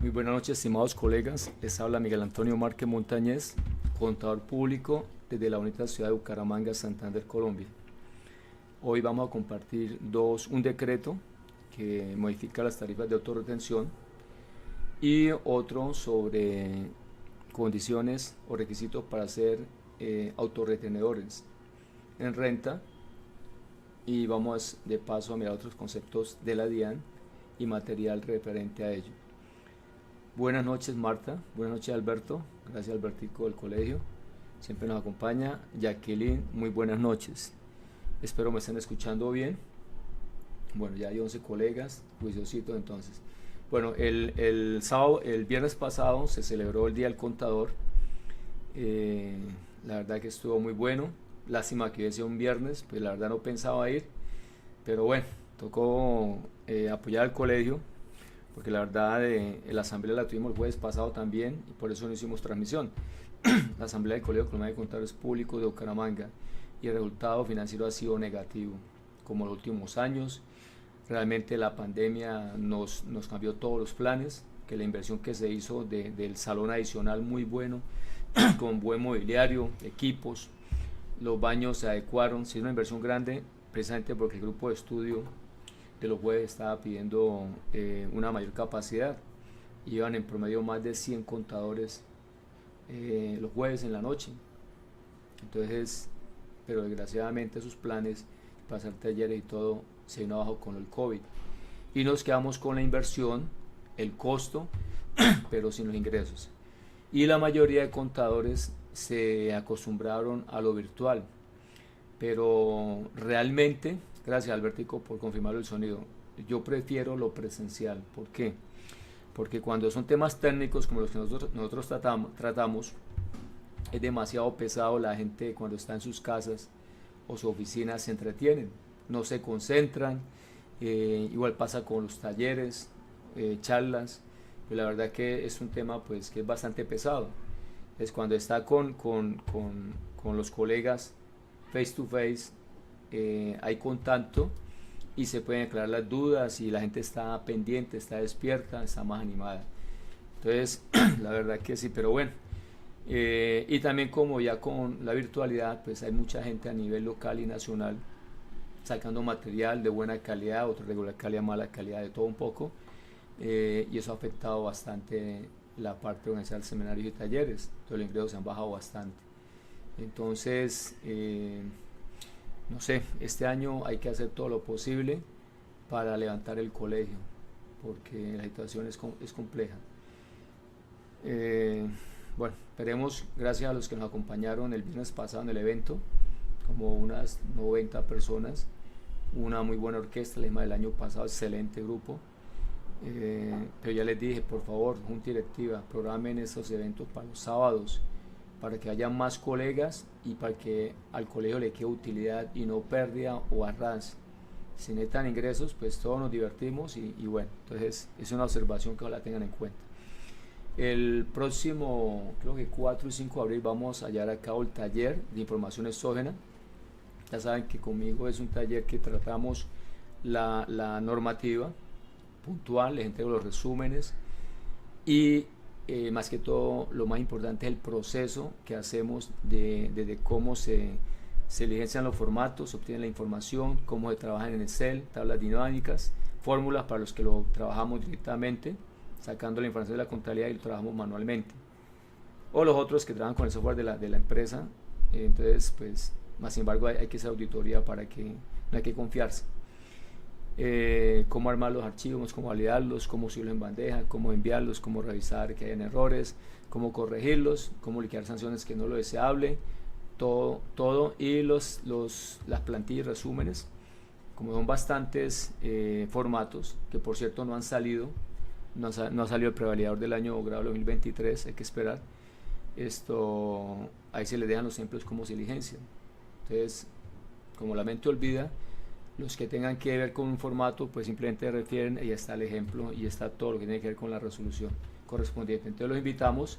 Muy buenas noches, estimados colegas. Les habla Miguel Antonio Márquez Montañez, contador público desde la bonita ciudad de Bucaramanga, Santander, Colombia. Hoy vamos a compartir un decreto que modifica las tarifas de autorretención y otro sobre condiciones o requisitos para ser autorretenedores en renta, y vamos de paso a mirar otros conceptos de la DIAN y material referente a ello. Buenas noches, Marta. Buenas noches, Alberto. Gracias, Albertico del colegio. Siempre nos acompaña. Jacqueline, muy buenas noches. Espero me estén escuchando bien. Bueno, ya hay 11 colegas, juiciositos entonces. Bueno, el viernes pasado se celebró el Día del Contador. La verdad que estuvo muy bueno. Lástima que hubiese un viernes, pues la verdad no pensaba ir. Pero bueno, tocó apoyar al colegio, porque la verdad la asamblea la tuvimos el jueves pasado también y por eso no hicimos transmisión. La asamblea del Colegio Colombiano de Contadores Públicos de Bucaramanga, y el resultado financiero ha sido negativo, como los últimos años. Realmente la pandemia nos cambió todos los planes, que la inversión que se hizo del salón adicional muy bueno, con buen mobiliario, equipos, los baños se adecuaron, sí, es una inversión grande, precisamente porque el grupo de estudio de los jueves estaba pidiendo una mayor capacidad. Iban en promedio más de 100 contadores los jueves en la noche. Entonces, pero desgraciadamente sus planes para hacer talleres y todo se vino abajo con el COVID. Y nos quedamos con la inversión, el costo, pero sin los ingresos. Y la mayoría de contadores se acostumbraron a lo virtual. Pero realmente, gracias Albertico por confirmar el sonido, yo prefiero lo presencial. ¿Por qué? Porque cuando son temas técnicos como los que nosotros tratamos, es demasiado pesado. La gente cuando está en sus casas o su oficina se entretienen, no se concentran. Igual pasa con los talleres, charlas, pues la verdad que es un tema pues que es bastante pesado. Es cuando está con los colegas face to face, hay contacto y se pueden aclarar las dudas y la gente está pendiente, está despierta, está más animada. Entonces, la verdad que sí, pero bueno. Y también como ya con la virtualidad, pues hay mucha gente a nivel local y nacional sacando material de buena calidad, otro de regular calidad, mala calidad, de todo un poco. Y eso ha afectado bastante la parte de organizar seminarios y talleres. Entonces los ingresos se han bajado bastante. Entonces, no sé, este año hay que hacer todo lo posible para levantar el colegio, porque la situación es compleja. Bueno, esperemos, gracias a los que nos acompañaron el viernes pasado en el evento, como unas 90 personas, una muy buena orquesta, la misma del año pasado, excelente grupo. Pero ya les dije, por favor, junta directiva, programen estos eventos para los sábados, para que haya más colegas y para que al colegio le quede utilidad y no pérdida o arras. Si necesitan ingresos, pues todos nos divertimos y bueno, entonces es una observación que la tengan en cuenta. El próximo, creo que 4 y 5 de abril, vamos a llevar a cabo el taller de información exógena. Ya saben que conmigo es un taller que tratamos la normativa puntual, les entrego los resúmenes y más que todo lo más importante es el proceso que hacemos de cómo se diligencian los formatos, se obtiene la información, cómo se trabajan en Excel, tablas dinámicas, fórmulas para los que lo trabajamos directamente, sacando la información de la contabilidad y lo trabajamos manualmente, o los otros que trabajan con el software de la empresa. Entonces pues más sin embargo hay que hacer auditoría para que no hay que confiarse. Cómo armar los archivos, cómo validarlos, cómo subirlos en bandeja, cómo enviarlos, cómo revisar que hayan errores, cómo corregirlos, cómo liquidar sanciones que no lo deseable, todo y las plantillas y resúmenes, como son bastantes formatos que por cierto no han salido, no ha salido el prevalidador del año grado 2023, hay que esperar. Ahí se les dejan los ejemplos como se diligencian. Entonces, como la mente olvida, los que tengan que ver con un formato pues simplemente refieren y ya está el ejemplo y está todo lo que tiene que ver con la resolución correspondiente. Entonces los invitamos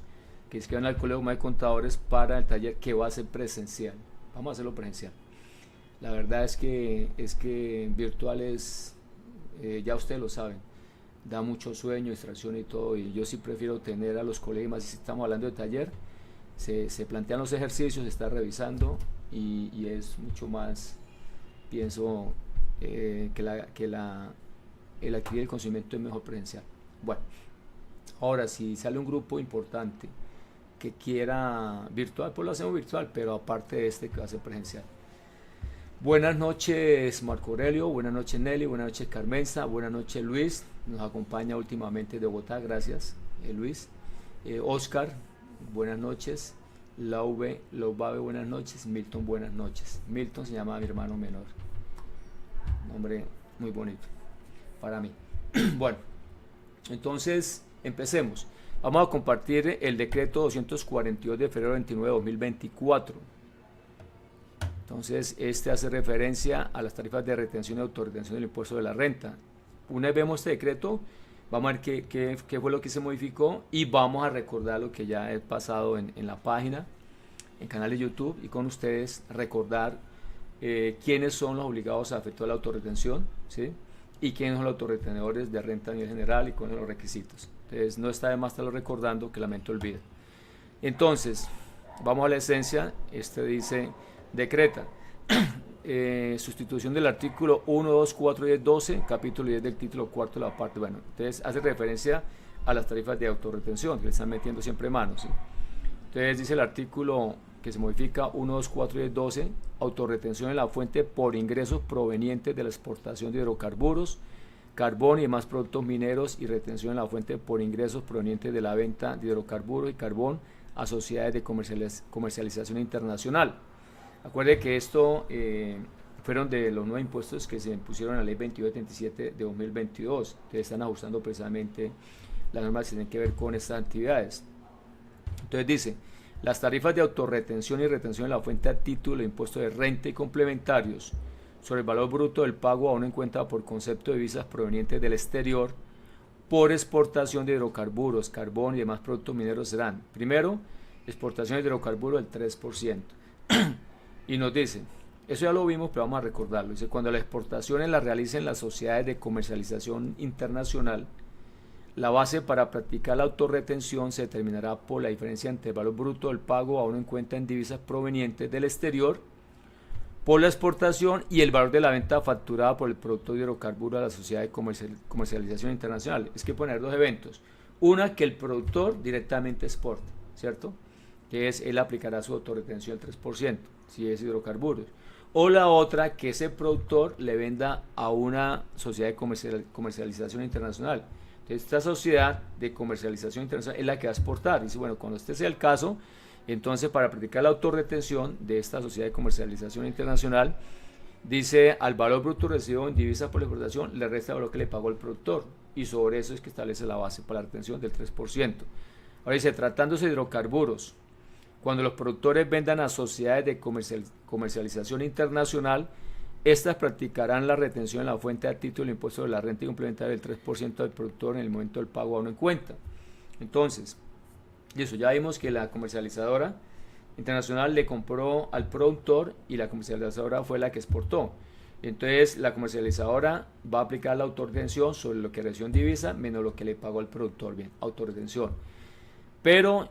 que inscriban al Colegio de Contadores para el taller que va a ser presencial. Vamos a hacerlo presencial. La verdad es que virtual es, ya ustedes lo saben, da mucho sueño, distracción y todo, y yo sí prefiero tener a los colegas, más si estamos hablando de taller, se plantean los ejercicios, se está revisando y es mucho más, pienso, el adquirir el conocimiento es mejor presencial. Bueno, ahora si sale un grupo importante que quiera virtual, pues lo hacemos virtual, pero aparte de este que va a ser presencial. Buenas noches Marco Aurelio, buenas noches Nelly, buenas noches Carmenza, buenas noches Luis, nos acompaña últimamente de Bogotá, gracias Luis. Oscar, buenas noches. Lauve, buenas noches. Milton, buenas noches. Milton se llama mi hermano menor, nombre muy bonito para mí. Bueno, entonces empecemos. Vamos a compartir el decreto 242 de febrero 29 de 2024. Entonces, este hace referencia a las tarifas de retención y autorretención del impuesto de la renta. Una vez vemos este decreto, vamos a ver qué fue lo que se modificó y vamos a recordar lo que ya he pasado en la página, en canal de YouTube, y con ustedes recordar quiénes son los obligados a efectuar la autorretención, ¿sí? Y quiénes son los autorretenedores de renta a nivel general y cuáles son los requisitos. Entonces, no está de más estarlo recordando, que la mente olvida. Entonces, vamos a la esencia. Este dice, decreta sustitución del artículo 1, 2, 4, 10, 12, capítulo 10 del título cuarto de la parte. Bueno, entonces hace referencia a las tarifas de autorretención, que le están metiendo siempre manos, ¿sí? Entonces dice el artículo que se modifica 1, 2, 4, 10, 12, autorretención en la fuente por ingresos provenientes de la exportación de hidrocarburos, carbón y demás productos mineros, y retención en la fuente por ingresos provenientes de la venta de hidrocarburos y carbón a sociedades de comercialización internacional. Acuerde que esto fueron de los nuevos impuestos que se impusieron en la ley 2277 de 2022. Entonces están ajustando precisamente las normas que tienen que ver con estas actividades. Entonces dice, las tarifas de autorretención y retención en la fuente a título de impuesto de renta y complementarios sobre el valor bruto del pago aún en cuenta por concepto de divisas provenientes del exterior por exportación de hidrocarburos, carbón y demás productos mineros serán, primero, exportación de hidrocarburos del 3%. Y nos dice, eso ya lo vimos, pero vamos a recordarlo. Dice, cuando las exportaciones las realicen las sociedades de comercialización internacional, la base para practicar la autorretención se determinará por la diferencia entre el valor bruto del pago aún en cuenta en divisas provenientes del exterior por la exportación y el valor de la venta facturada por el producto de hidrocarburo a la sociedad de comercialización internacional. Es que poner dos eventos. Una, que el productor directamente exporta, ¿cierto? Que es, él aplicará su autorretención del 3%, si es hidrocarburos. O la otra, que ese productor le venda a una sociedad de comercialización internacional. Entonces, esta sociedad de comercialización internacional es la que va a exportar. Dice, bueno, cuando este sea el caso, entonces para practicar la autorretención de esta sociedad de comercialización internacional, dice, al valor bruto recibido en divisas por la exportación le resta el valor que le pagó el productor, y sobre eso es que establece la base para la retención del 3%. Ahora dice, tratándose de hidrocarburos, cuando los productores vendan a sociedades de comercialización internacional, estas practicarán la retención en la fuente a título del impuesto de la renta y complementaria del 3% del productor en el momento del pago aún en cuenta. Entonces, eso ya vimos que la comercializadora internacional le compró al productor y la comercializadora fue la que exportó. Entonces, la comercializadora va a aplicar la autorretención sobre lo que recibió en divisa menos lo que le pagó al productor. Bien, autorretención. Pero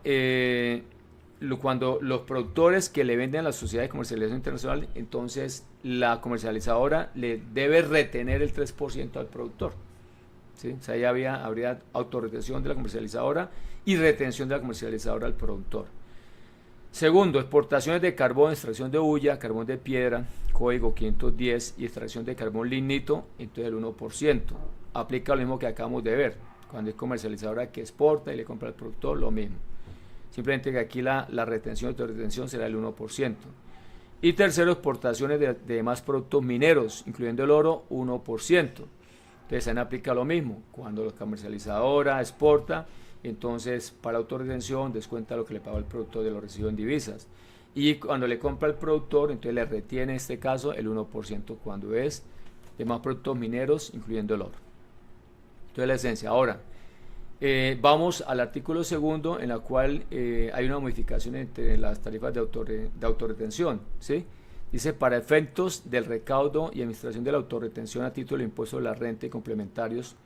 cuando los productores que le venden a la sociedad de comercialización internacional, entonces la comercializadora le debe retener el 3% al productor, ¿sí? O sea, ahí habría autorretención de la comercializadora y retención de la comercializadora al productor. Segundo, exportaciones de carbón, extracción de hulla, carbón de piedra, código 510, y extracción de carbón lignito, entonces el 1%. Aplica lo mismo que acabamos de ver, cuando es comercializadora que exporta y le compra al productor, lo mismo. Simplemente que aquí la retención y autorretención será el 1%. Y tercero, exportaciones de demás productos mineros, incluyendo el oro, 1%. Entonces, se aplica lo mismo. Cuando la comercializadora exporta, entonces para autorretención descuenta lo que le pagó el productor de lo recibido en divisas. Y cuando le compra al productor, entonces le retiene en este caso el 1% cuando es demás productos mineros, incluyendo el oro. Entonces, la esencia. Ahora, vamos al artículo segundo, en la cual hay una modificación entre las tarifas de autorretención, ¿sí? Dice, para efectos del recaudo y administración de la autorretención a título de impuesto de la renta y complementarios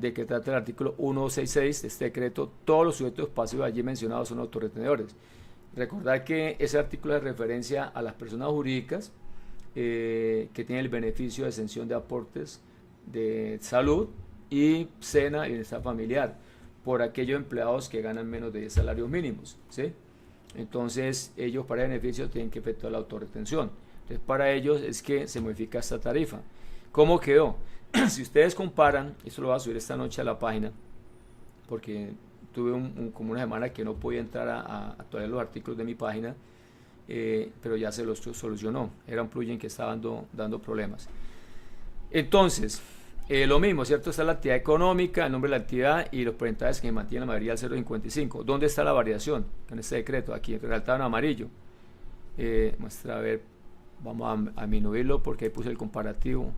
de que trata el artículo 166 de este decreto, todos los sujetos pasivos allí mencionados son autorretenedores. Recordar que ese artículo es referencia a las personas jurídicas que tienen el beneficio de exención de aportes de salud y SENA y bienestar familiar por aquellos empleados que ganan menos de 10 salarios mínimos, ¿sí? Entonces ellos para beneficio tienen que efectuar la autorretención. Entonces para ellos es que se modifica esta tarifa. ¿Cómo quedó? Si ustedes comparan, esto lo voy a subir esta noche a la página porque tuve como una semana que no podía entrar a actualizar los artículos de mi página, pero ya se los solucionó. Era un plugin que estaba dando problemas. Entonces, lo mismo, ¿cierto? Está la actividad económica, el nombre de la actividad y los porcentajes que mantienen la mayoría del 0,55. ¿Dónde está la variación? En este decreto, aquí resaltado en amarillo. Muestra, a ver, vamos a disminuirlo porque ahí puse el comparativo.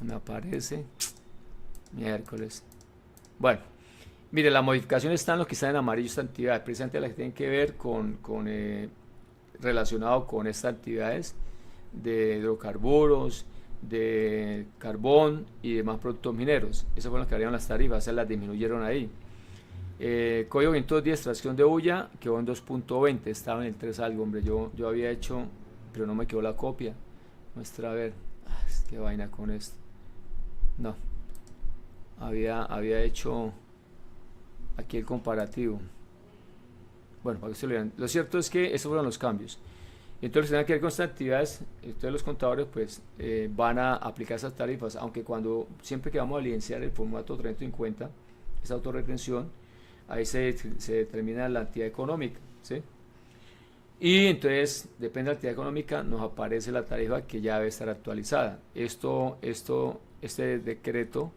No me aparece. Miércoles. Bueno, mire, la modificación está en lo que está en amarillo, esta actividad, precisamente las que tienen que ver relacionado con estas actividades de hidrocarburos, de carbón y demás productos mineros. Esas fueron las que variaron las tarifas, esas las disminuyeron ahí. Código 510, extracción de hulla, quedó en 2.20, estaba en el 3 algo, hombre, yo había hecho, pero no me quedó la copia. Muestra, a ver, qué vaina con esto. No, había hecho aquí el comparativo. Bueno, para que se lo vean. Lo cierto es que esos fueron los cambios. Entonces, tienen que ver con estas actividades, ustedes los contadores pues van a aplicar esas tarifas, aunque siempre que vamos a evidenciar el formato 350, esa autorretención, ahí se determina la actividad económica, ¿sí? Y entonces, depende de la actividad económica, nos aparece la tarifa que ya debe estar actualizada. Este decreto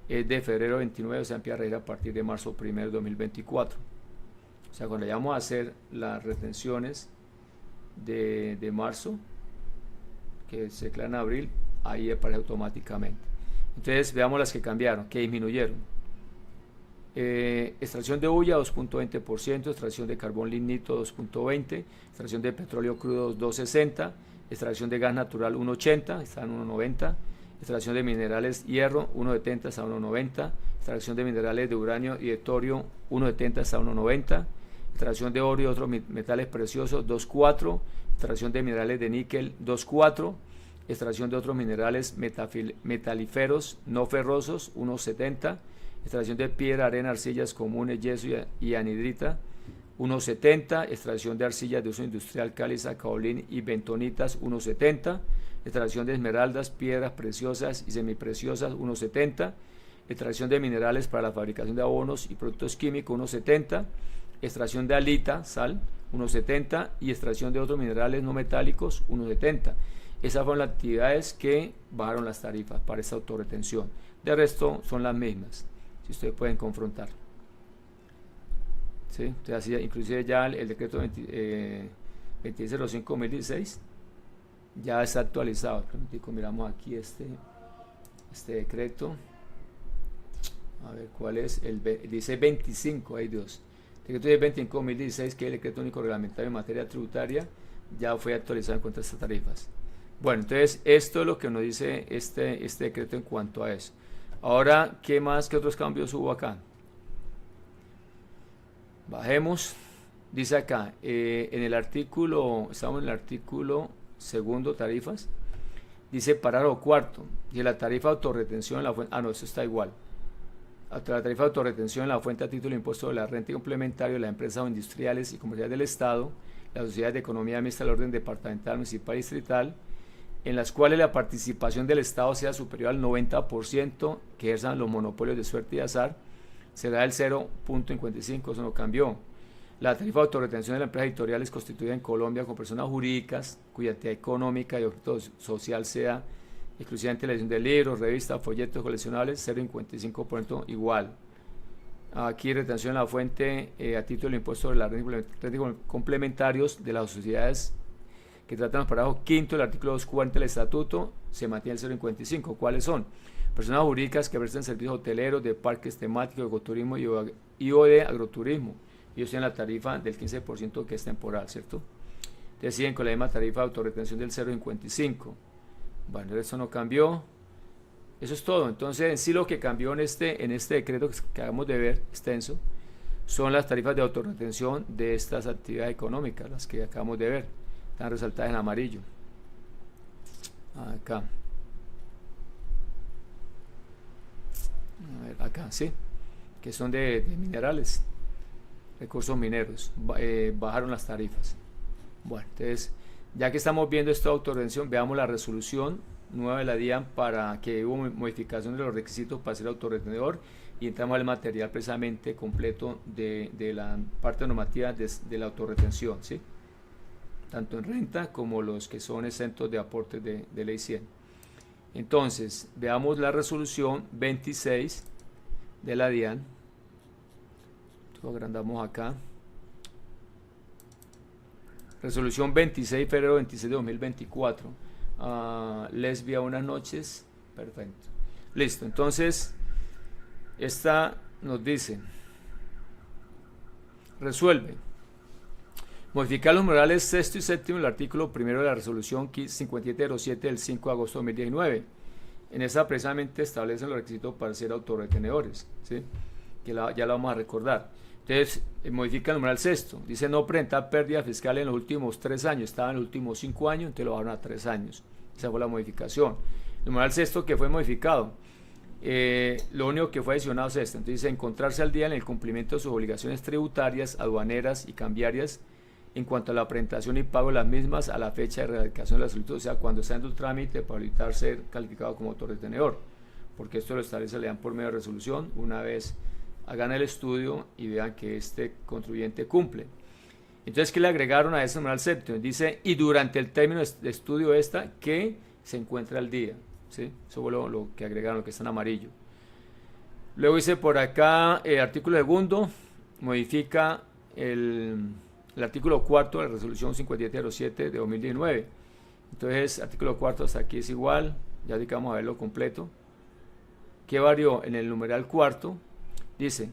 es de febrero 29, o sea, empieza a regir a partir de marzo 1 de 2024. O sea, cuando vayamos a hacer las retenciones de marzo, que se declaran en abril, ahí aparece automáticamente. Entonces, veamos las que cambiaron, que disminuyeron. Extracción de hulla 2.20%, extracción de carbón lignito 2.20%, extracción de petróleo crudo 2.60%, extracción de gas natural 1.80%, está en 1.90%, extracción de minerales hierro 1.70 hasta 1.90, extracción de minerales de uranio y de torio 1.70 hasta 1.90, extracción de oro y otros metales preciosos 2.4, extracción de minerales de níquel 2.4, extracción de otros minerales metalíferos no ferrosos 1.70, extracción de piedra, arena, arcillas comunes, yeso y anhidrita 1.70, extracción de arcillas de uso industrial, caliza, caolín y bentonitas 1.70, extracción de esmeraldas, piedras preciosas y semipreciosas 1.70, extracción de minerales para la fabricación de abonos y productos químicos 1.70, extracción de halita, sal 1.70 y extracción de otros minerales no metálicos 1.70. Esas fueron las actividades que bajaron las tarifas para esta autorretención. De resto son las mismas, si ustedes pueden confrontar. ¿Sí? Entonces, así, inclusive ya el decreto 2605-2016 ya está actualizado. Miramos aquí este decreto, a ver cuál es, dice 25, hay dos. El decreto 25-2016, que es el decreto único reglamentario en materia tributaria, ya fue actualizado en cuanto a estas tarifas. Bueno, entonces esto es lo que nos dice este decreto en cuanto a eso. Ahora, ¿qué otros cambios hubo acá? Bajemos, dice acá, en el artículo, estamos en el artículo segundo, tarifas, dice párrafo cuarto, y la tarifa de autorretención en la fuente, no, eso está igual. La tarifa de autorretención en la fuente a título de impuesto de la renta y complementario de las empresas industriales y comerciales del Estado, las sociedades de economía mixta del orden departamental, municipal y distrital, en las cuales la participación del Estado sea superior al 90% que ejerzan los monopolios de suerte y azar, será el 0.55, eso no cambió. La tarifa de autorretención de la empresa editorial es constituida en Colombia con personas jurídicas cuya actividad económica y objeto social sea exclusivamente la edición de libros, revistas, folletos coleccionables, 0.55% igual. Aquí retención en la fuente a título del impuesto de la renta y complementarios de las sociedades que tratan los párrafos quinto del artículo 240 del estatuto, se mantiene el 0.55. ¿Cuáles son? Personas jurídicas que prestan servicios hoteleros, de parques temáticos, de ecoturismo y o de agroturismo. Ellos tienen la tarifa del 15% que es temporal, ¿cierto? Entonces siguen con la misma tarifa de autorretención del 0.55. Bueno, eso no cambió. Eso es todo. Entonces, en sí lo que cambió en este decreto que acabamos de ver, extenso, son las tarifas de autorretención de estas actividades económicas, las que acabamos de ver. Están resaltadas en amarillo. Acá. A ver, acá, sí. Que son de minerales, recursos mineros. Bajaron las tarifas. Bueno, entonces, ya que estamos viendo esta autorretención, veamos la resolución nueva de la DIAN para que hubo modificación de los requisitos para ser autorretenedor y entramos al material precisamente completo de la parte normativa de la autorretención, ¿sí? Tanto en renta como los que son exentos de aportes de ley 100. Entonces, veamos la resolución 26 de la DIAN. Lo agrandamos acá. Resolución 26, febrero 26 de 2024. Lesbia, buenas noches. Perfecto. Listo. Entonces, esta nos dice: resuelve modificar los numerales sexto y séptimo del artículo primero de la resolución 5707 del 5 de agosto de 2019. En esa precisamente establecen los requisitos para ser autorretenedores, ¿sí? Que ya lo vamos a recordar. Entonces, modifica el numeral sexto. Dice no presentar pérdida fiscal en los últimos 3 años. Estaba en los últimos 5 años, entonces lo bajaron a 3 años. Esa fue la modificación. El numeral sexto que fue modificado. Lo único que fue adicionado es esto. Entonces, dice encontrarse al día en el cumplimiento de sus obligaciones tributarias, aduaneras y cambiarias en cuanto a la presentación y pago de las mismas a la fecha de erradicación de la solicitud, o sea, cuando está en el trámite para evitar ser calificado como autorretenedor, porque esto lo establece la DIAN por medio de resolución, una vez hagan el estudio y vean que este contribuyente cumple. Entonces, ¿qué le agregaron a ese numeral séptimo? Dice, y durante el término de estudio que se encuentra al día, ¿sí? Eso fue lo que agregaron, lo que está en amarillo. Luego dice por acá, artículo segundo, modifica el artículo cuarto de la resolución 5707 de 2019. Entonces, artículo cuarto hasta aquí es igual, ya vamos a verlo completo. ¿Qué varió? En el numeral cuarto dice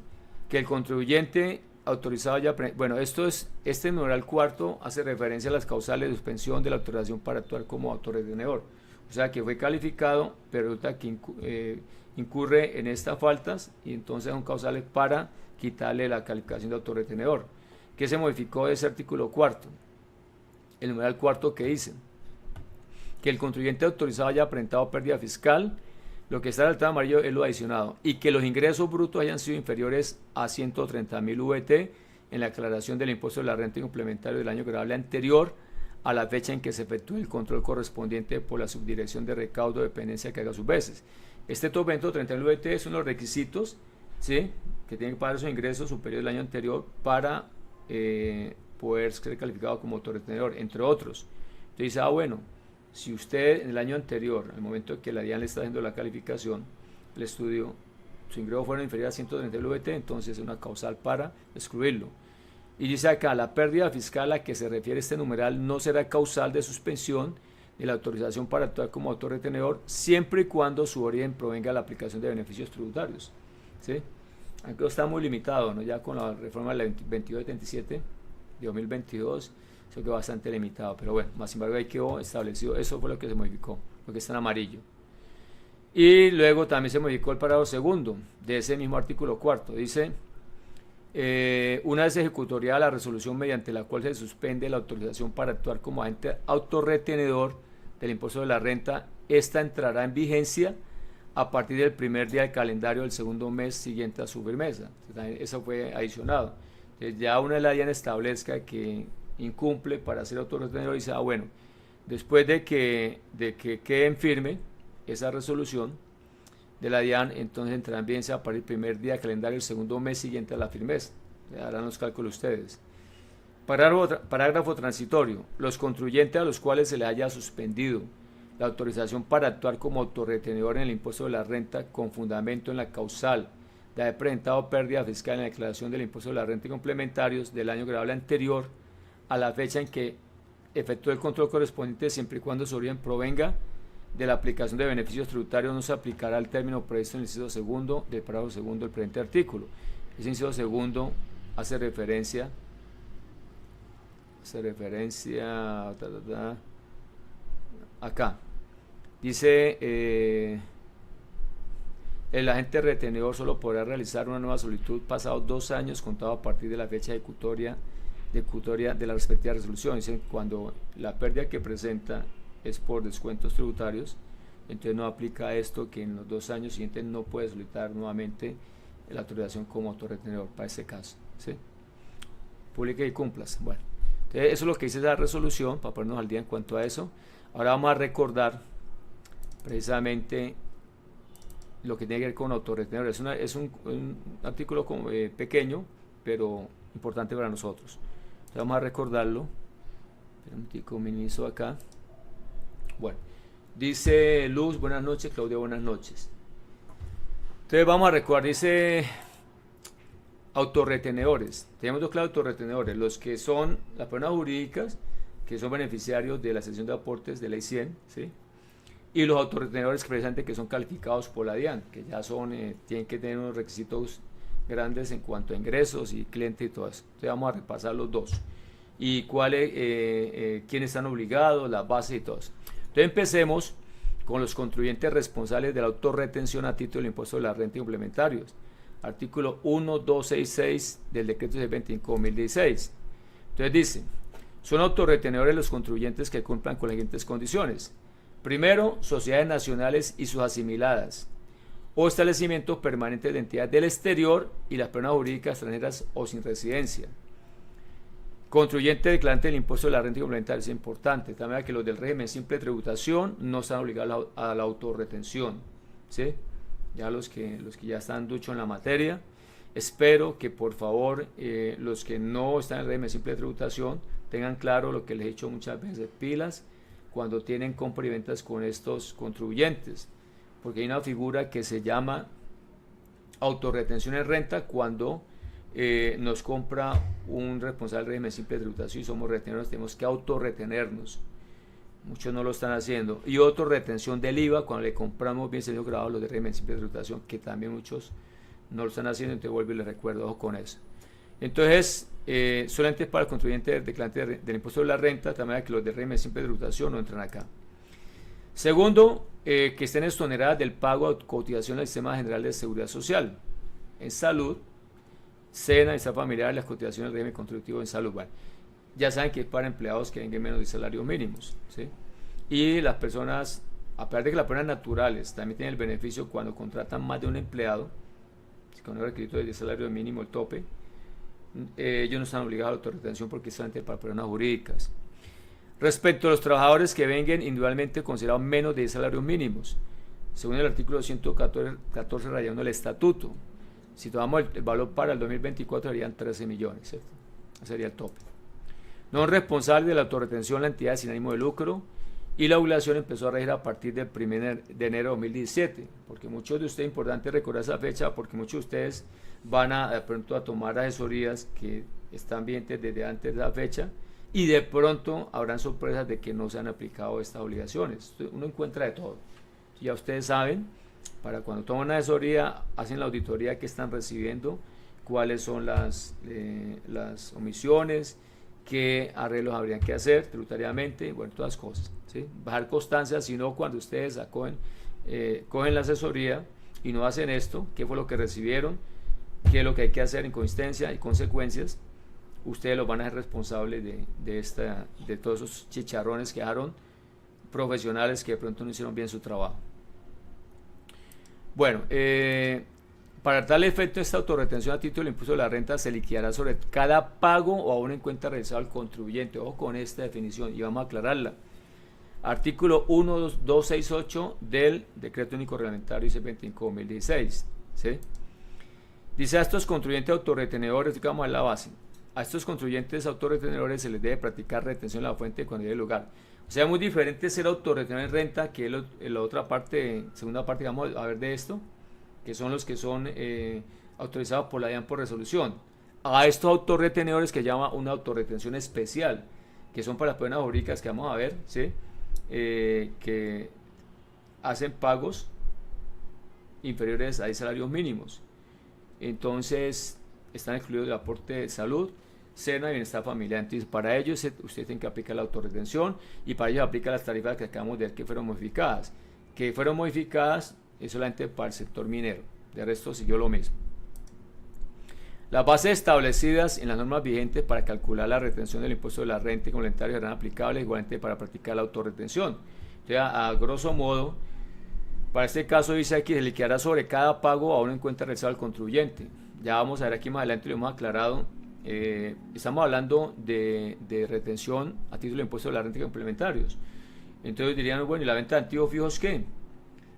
que el contribuyente autorizado ya... Bueno, este numeral cuarto hace referencia a las causales de suspensión de la autorización para actuar como autorretenedor. O sea, que fue calificado, pero resulta que incurre en estas faltas y entonces son causales para quitarle la calificación de autorretenedor. ¿Qué se modificó de ese artículo cuarto? El numeral cuarto que dice que el contribuyente autorizado haya presentado pérdida fiscal, lo que está en el tabla amarillo es lo adicionado, y que los ingresos brutos hayan sido inferiores a 130.000 VT en la declaración del impuesto de la renta complementario del año grabable anterior a la fecha en que se efectúe el control correspondiente por la subdirección de recaudo de dependencia que haga sus veces. Este top 130.000 VT son los requisitos, ¿sí?, que tienen que pagar esos ingresos superiores al año anterior para poder ser calificado como autorretenedor, entre otros. Entonces dice, bueno, si usted en el año anterior, al momento que la DIAN le está haciendo la calificación, el estudio, su ingreso fueron inferiores a 130 VT, entonces es una causal para excluirlo. Y dice acá, la pérdida fiscal a la que se refiere este numeral no será causal de suspensión de la autorización para actuar como autorretenedor, siempre y cuando su origen provenga de la aplicación de beneficios tributarios, ¿sí? Aquí está muy limitado, ¿no? Ya con la reforma de la 2277 de 2022, eso quedó bastante limitado, pero bueno, más sin embargo ahí quedó establecido, eso fue lo que se modificó, lo que está en amarillo. Y luego también se modificó el párrafo segundo de ese mismo artículo cuarto, dice, una vez ejecutoriada la resolución mediante la cual se suspende la autorización para actuar como agente autorretenedor del impuesto de la renta, esta entrará en vigencia a partir del primer día del calendario del segundo mes siguiente a su firmeza. Eso fue adicionado. Entonces, ya una vez la DIAN establezca que incumple para ser autorretenedor, dice, bueno, después de que quede en firme esa resolución de la DIAN, entonces entrará en vigencia a partir del primer día del calendario del segundo mes siguiente a la firmeza. Le harán los cálculos ustedes. Parágrafo transitorio. Los contribuyentes a los cuales se les haya suspendido la autorización para actuar como autorretenedor en el impuesto de la renta con fundamento en la causal de haber presentado pérdida fiscal en la declaración del impuesto de la renta y complementarios del año grabable anterior a la fecha en que efectuó el control correspondiente, siempre y cuando su origen provenga de la aplicación de beneficios tributarios, no se aplicará el término previsto en el inciso segundo del párrafo segundo del presente artículo. Ese inciso segundo hace referencia acá. Dice, El agente retenedor solo podrá realizar una nueva solicitud pasados 2 años contado a partir de la fecha ejecutoria de la respectiva resolución. Dicen cuando la pérdida que presenta es por descuentos tributarios, entonces no aplica esto, que en los 2 años siguientes no puede solicitar nuevamente la autorización como autorretenedor para ese caso, ¿sí? Publique y cumplas. Bueno, entonces eso es lo que dice la resolución, para ponernos al día en cuanto a eso. Ahora vamos a recordar precisamente lo que tiene que ver con autorretenedores. Es un artículo pequeño, pero importante para nosotros. Entonces vamos a recordarlo. Un minimizo acá. Bueno, dice Luz, buenas noches. Claudia, buenas noches. Entonces vamos a recordar, dice autorretenedores. Tenemos 2 clases de autorretenedores: los que son las personas jurídicas, que son beneficiarios de la sección de aportes de ley 100, ¿sí? Y los autorretenedores precisamente que son calificados por la DIAN, que ya son, tienen que tener unos requisitos grandes en cuanto a ingresos y cliente y todo eso. Entonces vamos a repasar los 2 y quiénes están obligados, las bases y todo eso. Entonces empecemos con los contribuyentes responsables de la autorretención a título del impuesto de la renta implementarios. Artículo 1266 del decreto 625/2016. Entonces dice, son autorretenedores los contribuyentes que cumplan con las siguientes condiciones. Primero, sociedades nacionales y sus asimiladas, o establecimientos permanentes de entidades del exterior y las personas jurídicas extranjeras o sin residencia. Contribuyente declarante del impuesto de la renta complementaria, es importante, también que los del régimen simple de tributación no están obligados a la autorretención, ¿sí? Ya los que ya están duchos en la materia, espero que por favor los que no están en el régimen simple de tributación tengan claro lo que les he dicho muchas veces, pilas cuando tienen compra y ventas con estos contribuyentes, porque hay una figura que se llama autorretención en renta cuando nos compra un responsable del régimen simple de tributación y somos retenedores, tenemos que autorretenernos. Muchos no lo están haciendo. Y otro, retención del IVA cuando le compramos bien servicios grabados, los de régimen simple de tributación, que también muchos no lo están haciendo, entonces vuelvo y les recuerdo, ojo con eso. Entonces, solamente para el contribuyente declarante del impuesto de la renta, también que los de régimen simple de tributación no entran acá. Segundo, que estén exoneradas del pago de cotización al Sistema General de Seguridad Social. En salud, SENA, bienestar familiar, las cotizaciones del régimen contributivo en salud. Bueno, ya saben que es para empleados que vengan menos de salarios mínimos, ¿sí? Y las personas, aparte de que las personas naturales también tienen el beneficio cuando contratan más de un empleado, con el requisito de salario mínimo, el tope, ellos no están obligados a la autorretención porque es solamente para personas jurídicas. Respecto a los trabajadores que vengan individualmente considerados menos de 10 salarios mínimos, según el artículo 114 rayando el estatuto, si tomamos el valor para el 2024 serían 13 millones, ¿cierto? Ese sería el tope. No es responsable de la autorretención la entidad sin ánimo de lucro, y la obligación empezó a regir a partir del 1 de enero de 2017, porque muchos de ustedes, es importante recordar esa fecha, porque muchos de ustedes van de pronto a tomar asesorías que están vigentes desde antes de la fecha, y de pronto habrán sorpresas de que no se han aplicado estas obligaciones. Uno encuentra de todo. Ya ustedes saben, para cuando toman una asesoría, hacen la auditoría que están recibiendo, cuáles son las omisiones, qué arreglos habrían que hacer tributariamente, bueno, todas cosas, ¿sí? Bajar constancia, sino cuando ustedes cogen la asesoría y no hacen esto, qué fue lo que recibieron, qué es lo que hay que hacer en consistencia y consecuencias, ustedes los van a ser responsables de todos esos chicharrones que dejaron profesionales que de pronto no hicieron bien su trabajo. Bueno, para tal efecto, esta autorretención a título del impuesto de la renta se liquidará sobre cada pago o aún en cuenta realizado al contribuyente. Ojo con esta definición y vamos a aclararla. Artículo 1268 del Decreto Único Reglamentario IC25/2016, ¿sí? Dice a estos contribuyentes autorretenedores, vamos a la base, a estos contribuyentes autorretenedores se les debe practicar retención en la fuente cuando llegue el lugar. O sea, muy diferente ser autorretenedor en renta, que es la otra parte, segunda parte, vamos a ver de esto, que son los que son autorizados por la DIAN por resolución. A estos autorretenedores que llama una autorretención especial, que son para las personas jurídicas que vamos a ver, ¿sí? Que hacen pagos inferiores a 10 salarios mínimos. Entonces, están excluidos del aporte de salud, SENA y bienestar familiar. Entonces, para ellos, usted tiene que aplicar la autorretención y para ellos aplica las tarifas que acabamos de ver que fueron modificadas. Que fueron modificadas es solamente para el sector minero, de resto siguió lo mismo. Las bases establecidas en las normas vigentes para calcular la retención del impuesto de la renta y complementarios serán aplicables igualmente para practicar la autorretención. Entonces, a grosso modo, para este caso dice aquí, se liquidará sobre cada pago a uno en cuenta realizado al contribuyente. Ya vamos a ver aquí más adelante, lo hemos aclarado. Estamos hablando de retención a título de impuesto de la renta y complementarios. Entonces dirían, bueno, ¿y la venta de activos fijos qué?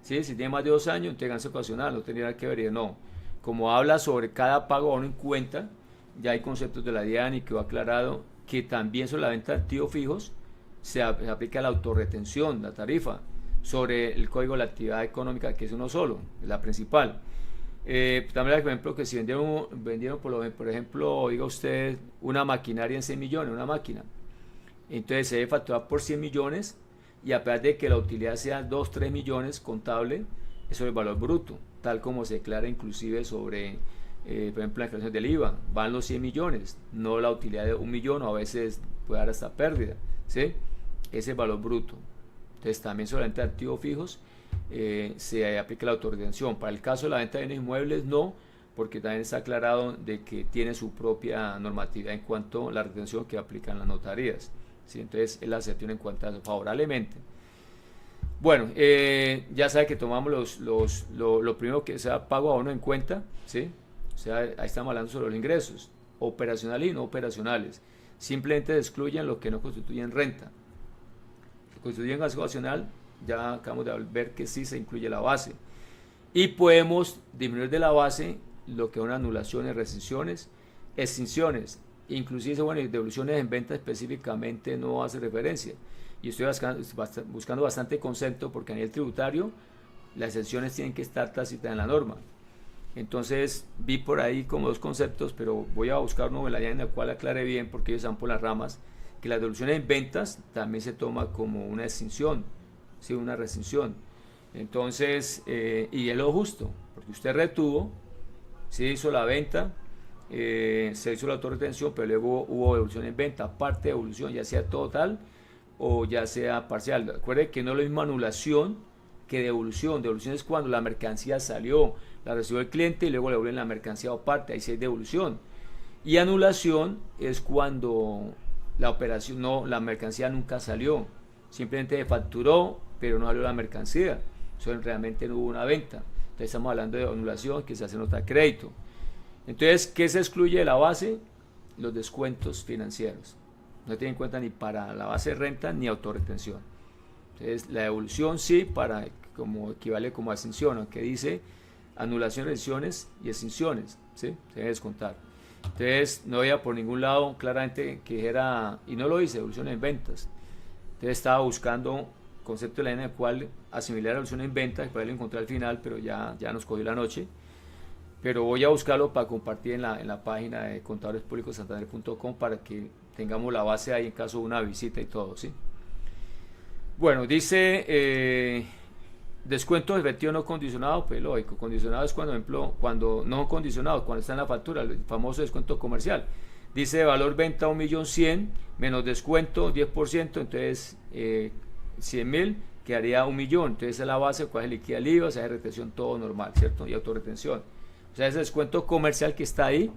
¿Sí? Si tiene más de 2 años, entonces ganancia ocasional, no tendría que ver. No. Como habla sobre cada pago a uno en cuenta, ya hay conceptos de la DIAN y quedó aclarado que también sobre la venta de activos fijos se aplica la autorretención, la tarifa, sobre el código de la actividad económica, que es uno solo, la principal. También, por ejemplo, que si vendieron por ejemplo, diga usted, una maquinaria en 100 millones, una máquina, entonces se debe facturar por 100 millones y a pesar de que la utilidad sea 2, 3 millones contable, eso es el valor bruto, tal como se declara inclusive sobre, por ejemplo, la declaración del IVA, van los 100 millones, no la utilidad de 1 millón o a veces puede dar hasta pérdida, ¿sí? Ese es el valor bruto. Entonces también sobre la venta de activos fijos se aplica la autorretención. Para el caso de la venta de bienes inmuebles no, porque también está aclarado de que tiene su propia normatividad en cuanto a la retención que aplican las notarías, ¿sí? Entonces él la tiene en cuenta favorablemente. Bueno, ya sabe que tomamos lo primero que sea pago a uno en cuenta, ¿sí? O sea, ahí estamos hablando sobre los ingresos operacionales y no operacionales. Simplemente excluyen lo que no constituyen renta. Constituyen gasto ocasional, ya acabamos de ver que sí se incluye la base. Y podemos disminuir de la base lo que son anulaciones, rescisiones, extinciones, inclusive, bueno, y devoluciones en venta específicamente no hace referencia. Y estoy buscando bastante concepto porque a nivel tributario las exenciones tienen que estar tácitas en la norma. Entonces vi por ahí como 2 conceptos, pero voy a buscar uno en la en el cual aclare bien porque ellos van por las ramas, que las devoluciones en ventas también se toma como una extinción, ¿sí? Una rescisión. Entonces, y es lo justo, porque usted retuvo, se hizo la venta, se hizo la autorretención, pero luego hubo devolución en venta, parte de devolución, ya sea total o ya sea parcial. Recuerde que no es la misma anulación que devolución. Devolución es cuando la mercancía salió, la recibió el cliente y luego le devuelven la mercancía o parte, ahí sí hay devolución. Y anulación es cuando la operación, no, la mercancía nunca salió, simplemente se facturó, pero no salió la mercancía, eso realmente no hubo una venta. Entonces estamos hablando de anulación que se hace nota de crédito. Entonces, ¿qué se excluye de la base? Los descuentos financieros. No tiene en cuenta ni para la base de renta ni autorretención. Entonces, la devolución sí, para como equivale como a extinción, aunque dice anulación, rescisiones y extinciones, ¿sí? Se debe descontar. Entonces no veía por ningún lado claramente que era, y no lo hice, devoluciones en ventas. Entonces estaba buscando concepto de la ley en el cual asimilar devoluciones en ventas, para lo encontré al final, pero ya nos cogió la noche. Pero voy a buscarlo para compartir en la página de contadorespublicosantander.com para que tengamos la base ahí en caso de una visita y todo, ¿sí? Bueno, dice descuento efectivo no condicionado, pues lógico, condicionado es cuando, ejemplo, cuando no condicionado, cuando está en la factura, el famoso descuento comercial. Dice valor venta 1.100.000 menos descuento 10%, entonces 100.000 quedaría 1.000.000, entonces esa es la base, cuál es el liquida el IVA, o sea, retención todo normal, ¿cierto? Y autorretención. O sea, ese descuento comercial que está ahí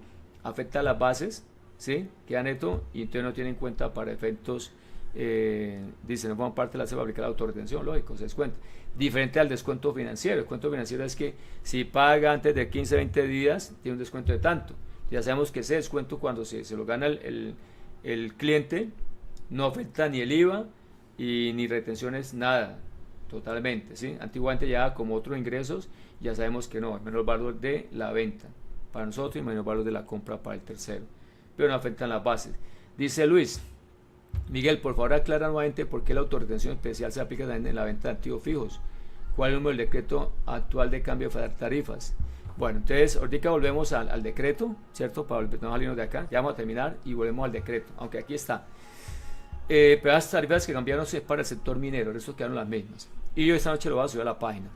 afecta a las bases, ¿sí? Queda neto y entonces no tiene en cuenta para efectos, dice, no forman parte de la se va a aplicar la autorretención, lógico, se descuenta. Diferente al descuento financiero. El descuento financiero es que si paga antes de 15, 20 días, tiene un descuento de tanto. Ya sabemos que ese descuento cuando se lo gana el cliente, no afecta ni el IVA y ni retenciones, nada, totalmente, ¿sí? Antiguamente ya como otros ingresos, ya sabemos que no, es menor valor de la venta para nosotros y menor valor de la compra para el tercero, pero no afectan las bases. Dice Luis, Miguel, por favor aclara nuevamente por qué la autorretención especial se aplica también en la venta de activos fijos. ¿Cuál es el número del decreto actual de cambio de tarifas? Bueno, entonces ahorita volvemos al decreto, ¿cierto? Para no salirnos de acá, ya vamos a terminar y volvemos al decreto, aunque aquí está. Pero las tarifas que cambiaron es para el sector minero, el resto quedaron las mismas. Y yo esta noche lo voy a subir a la página.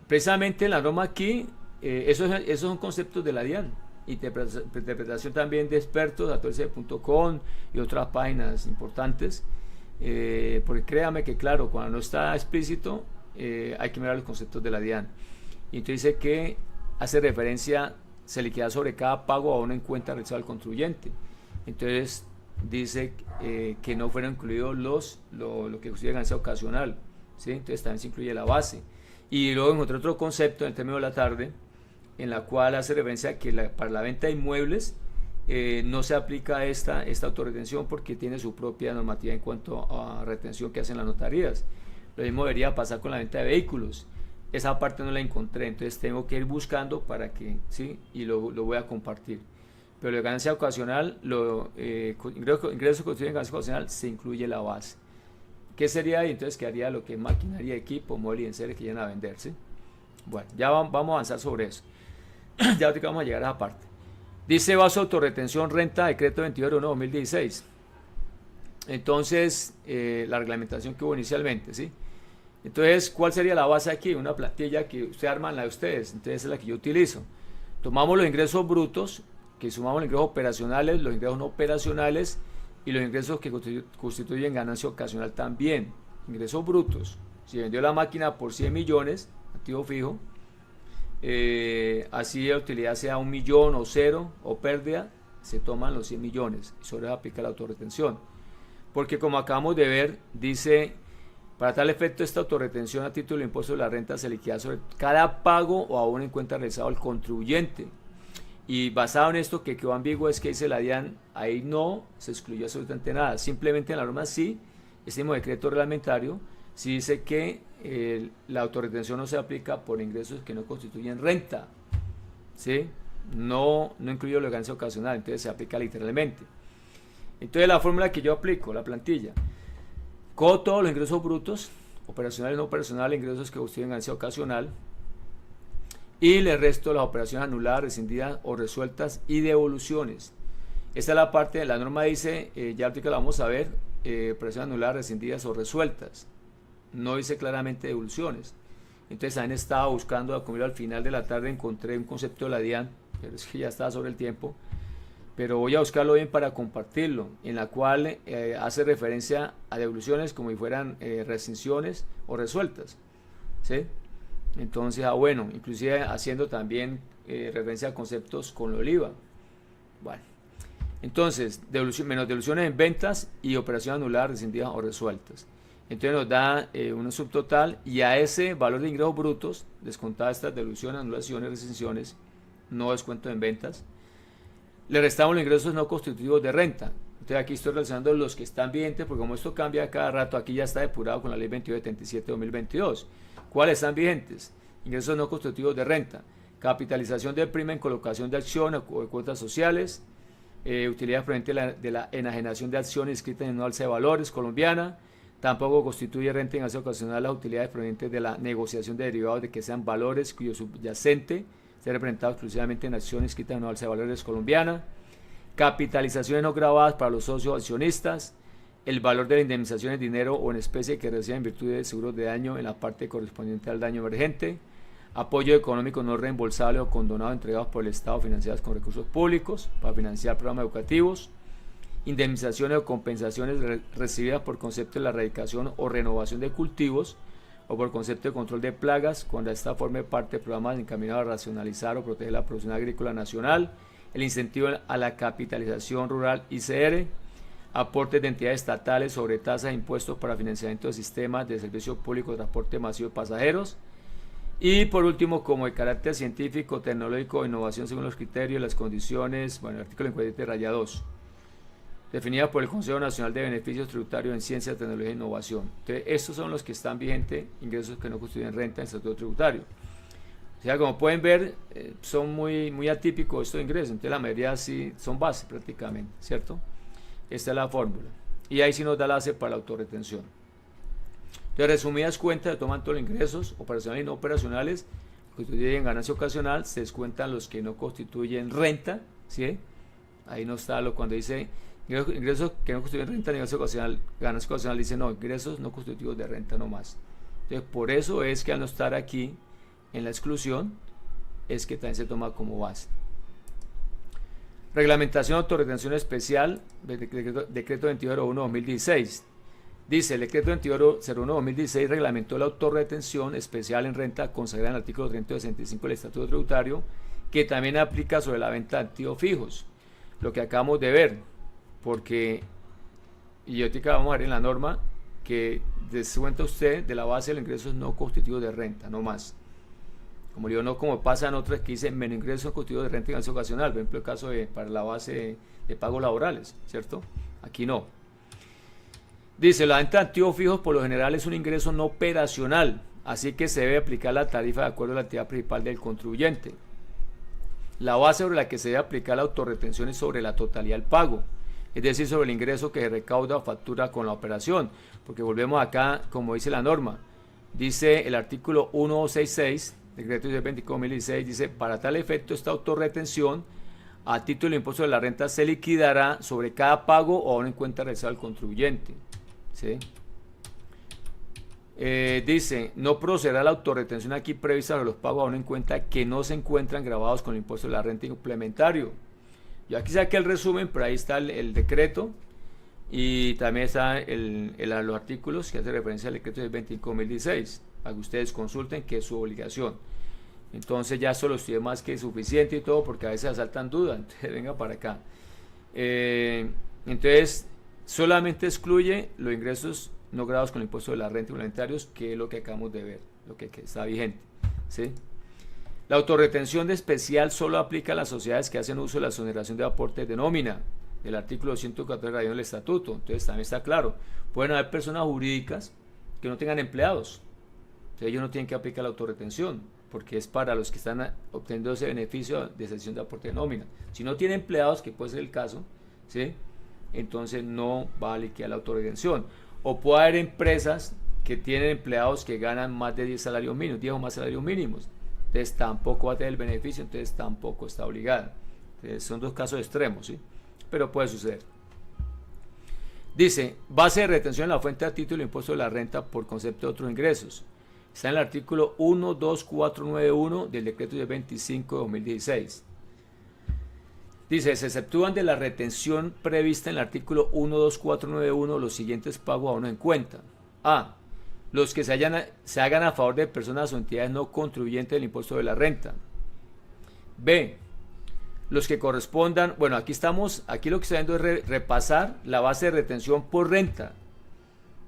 Precisamente en la norma aquí, esos son conceptos de la DIAN. Interpretación también de expertos, atorce.com y otras páginas importantes, porque créame que claro, cuando no está explícito hay que mirar los conceptos de la DIAN. Y entonces dice que hace referencia, se liquida sobre cada pago a una en cuenta realizada al contribuyente. Entonces dice que no fueron incluidos lo que constituye ganancia ocasional, ¿sí? Entonces también se incluye la base. Y luego encontré otro concepto en el término de la tarde, en la cual hace referencia a que para la venta de inmuebles no se aplica esta autorretención porque tiene su propia normativa en cuanto a retención que hacen las notarías. Lo mismo debería pasar con la venta de vehículos. Esa parte no la encontré, entonces tengo que ir buscando para que, ¿sí? Y lo voy a compartir. Pero lo de ganancia ocasional, ingresos que constituyen ganancia ocasional, se incluye la base. ¿Qué sería ahí? Entonces quedaría lo que es maquinaria, equipo, móvil y enseres que llegan a vender, ¿sí? Bueno, ya vamos a avanzar sobre eso. Ya vamos a llegar a esa parte. Dice base de autorretención renta, decreto 22/1/2016. Entonces, la reglamentación que hubo inicialmente, ¿sí? Entonces, ¿cuál sería la base aquí? Una plantilla que usted arma, la de ustedes. Entonces, es la que yo utilizo. Tomamos los ingresos brutos, que sumamos los ingresos operacionales, los ingresos no operacionales y los ingresos que constituyen ganancia ocasional también. Ingresos brutos. Si vendió la máquina por 100 millones, activo fijo, así la utilidad sea 1 millón o 0 o pérdida, se toman los 100 millones y sobre eso aplica la autorretención. Porque como acabamos de ver, dice, para tal efecto esta autorretención a título de impuesto de la renta se liquida sobre cada pago o aún en cuenta realizado al contribuyente. Y basado en esto que quedó ambiguo es que dice la DIAN, ahí no se excluyó absolutamente nada, simplemente en la norma sí, este mismo decreto reglamentario, sí dice que la autorretención no se aplica por ingresos que no constituyen renta, ¿sí? No incluye la ganancia ocasional, entonces se aplica literalmente. Entonces la fórmula que yo aplico, la plantilla, cojo todos los ingresos brutos, operacionales, no operacionales, ingresos que constituyen ganancia ocasional, y le resto las operaciones anuladas, rescindidas o resueltas y devoluciones. Esta es la parte de la norma, dice, ya ahorita la vamos a ver, operaciones anuladas, rescindidas o resueltas. No dice claramente devoluciones. Entonces también estaba buscando, como al final de la tarde encontré un concepto de la DIAN, pero es que ya estaba sobre el tiempo, pero voy a buscarlo bien para compartirlo, en la cual hace referencia a devoluciones como si fueran rescisiones o resueltas, ¿sí? Entonces, bueno, inclusive haciendo también referencia a conceptos con el IVA. Bueno, entonces, menos devoluciones en ventas y operaciones anuladas, rescindidas o resueltas. Entonces nos da un subtotal y a ese valor de ingresos brutos, descontadas estas devoluciones, anulaciones, rescisiones, no descuento en ventas, le restamos los ingresos no constitutivos de renta. Entonces aquí estoy relacionando los que están vigentes, porque como esto cambia cada rato, aquí ya está depurado con la ley 2277/2022. ¿Cuáles están vigentes? Ingresos no constitutivos de renta, capitalización de prima en colocación de acciones o de cuotas sociales, utilidad proveniente de la enajenación de acciones inscritas en una alza de valores colombiana. Tampoco constituye renta en ganancia ocasional las utilidades provenientes de la negociación de derivados de que sean valores cuyo subyacente esté representado exclusivamente en acciones inscritas en una alza de valores colombiana. Capitalizaciones no grabadas para los socios accionistas. El valor de la indemnización en dinero o en especie que reciben en virtud de seguros de daño en la parte correspondiente al daño emergente. Apoyo económico no reembolsable o condonado entregados por el Estado financiados con recursos públicos para financiar programas educativos. Indemnizaciones o compensaciones recibidas por concepto de la erradicación o renovación de cultivos o por concepto de control de plagas cuando esta forme parte de programas encaminados a racionalizar o proteger la producción agrícola nacional. El incentivo a la capitalización rural ICR. Aportes de entidades estatales sobre tasas e impuestos para financiamiento de sistemas de servicio público de transporte masivo de pasajeros. Y por último, como de carácter científico, tecnológico, innovación según los criterios, las condiciones, bueno, el artículo 57, 2, definida por el Consejo Nacional de Beneficios Tributarios en Ciencia, Tecnología e Innovación. Entonces, estos son los que están vigentes, ingresos que no constituyen renta en el estatuto tributario. O sea, como pueden ver, son muy atípicos estos ingresos, entonces la mayoría sí son base prácticamente, ¿cierto? Esta es la fórmula. Y ahí sí nos da la base para la autorretención. Entonces, resumidas cuentas, se toman todos los ingresos operacionales y no operacionales, constituyen ganancia ocasional, se descuentan los que no constituyen renta, ¿sí? Ahí no está cuando dice ingresos que no constituyen renta ni ganancia ocasional, dice no, ingresos no constitutivos de renta no más. Entonces, por eso es que al no estar aquí en la exclusión, es que también se toma como base. Reglamentación de autorretención especial, decreto 22/1/2016. Dice, el decreto 2101-2016 reglamentó la autorretención especial en renta consagrada en el artículo 365 del Estatuto Tributario, que también aplica sobre la venta de activos fijos, lo que acabamos de ver, porque, y ahorita vamos a ver en la norma, que descuenta usted de la base de los ingresos no constitutivos de renta, no más. Como digo, no como pasa en otras que dicen menos ingresos constitutivos de renta en caso ocasional, por ejemplo el caso para la base de pagos laborales, ¿cierto? Aquí no. Dice, la venta de activos fijos por lo general es un ingreso no operacional, así que se debe aplicar la tarifa de acuerdo a la actividad principal del contribuyente. La base sobre la que se debe aplicar la autorretención es sobre la totalidad del pago, es decir, sobre el ingreso que se recauda o factura con la operación, porque volvemos acá, como dice la norma, dice el artículo 166, decreto 25/2016, dice, para tal efecto esta autorretención a título de impuesto de la renta se liquidará sobre cada pago o aún en cuenta realizada al contribuyente. ¿Sí? Dice, no procederá la autorretención aquí prevista sobre los pagos aún en cuenta que no se encuentran grabados con el impuesto de la renta complementario. Yo aquí saqué el resumen, pero ahí está el decreto y también está los artículos que hace referencia al decreto del 25/2016 para que ustedes consulten, que es su obligación. Entonces ya eso lo estudié más que suficiente y todo, porque a veces asaltan dudas, entonces venga para acá. Entonces solamente excluye los ingresos no grabados con el impuesto de la renta complementarios, que es lo que acabamos de ver, lo que está vigente, ¿sí? La autorretención de especial solo aplica a las sociedades que hacen uso de la exoneración de aportes de nómina, del artículo 114 del estatuto. Entonces también está claro, pueden haber personas jurídicas que no tengan empleados, entonces ellos no tienen que aplicar la autorretención, porque es para los que están obteniendo ese beneficio de exención de aporte de nómina. Si no tiene empleados, que puede ser el caso, ¿sí?, entonces no va a liquidar la autorretención. O puede haber empresas que tienen empleados que ganan más de 10 salarios mínimos, 10 o más salarios mínimos, entonces tampoco va a tener el beneficio, entonces tampoco está obligada. Entonces, son dos casos extremos, ¿sí?, pero puede suceder. Dice, base de retención en la fuente a título de impuesto de la renta por concepto de otros ingresos. Está en el artículo 12491 del decreto de 25 de 2016. Dice, se exceptúan de la retención prevista en el artículo 12491 los siguientes pagos aún en cuenta. A. Los que se hagan a favor de personas o entidades no contribuyentes del impuesto de la renta. B. Los que correspondan, bueno, aquí lo que está viendo es repasar la base de retención por renta,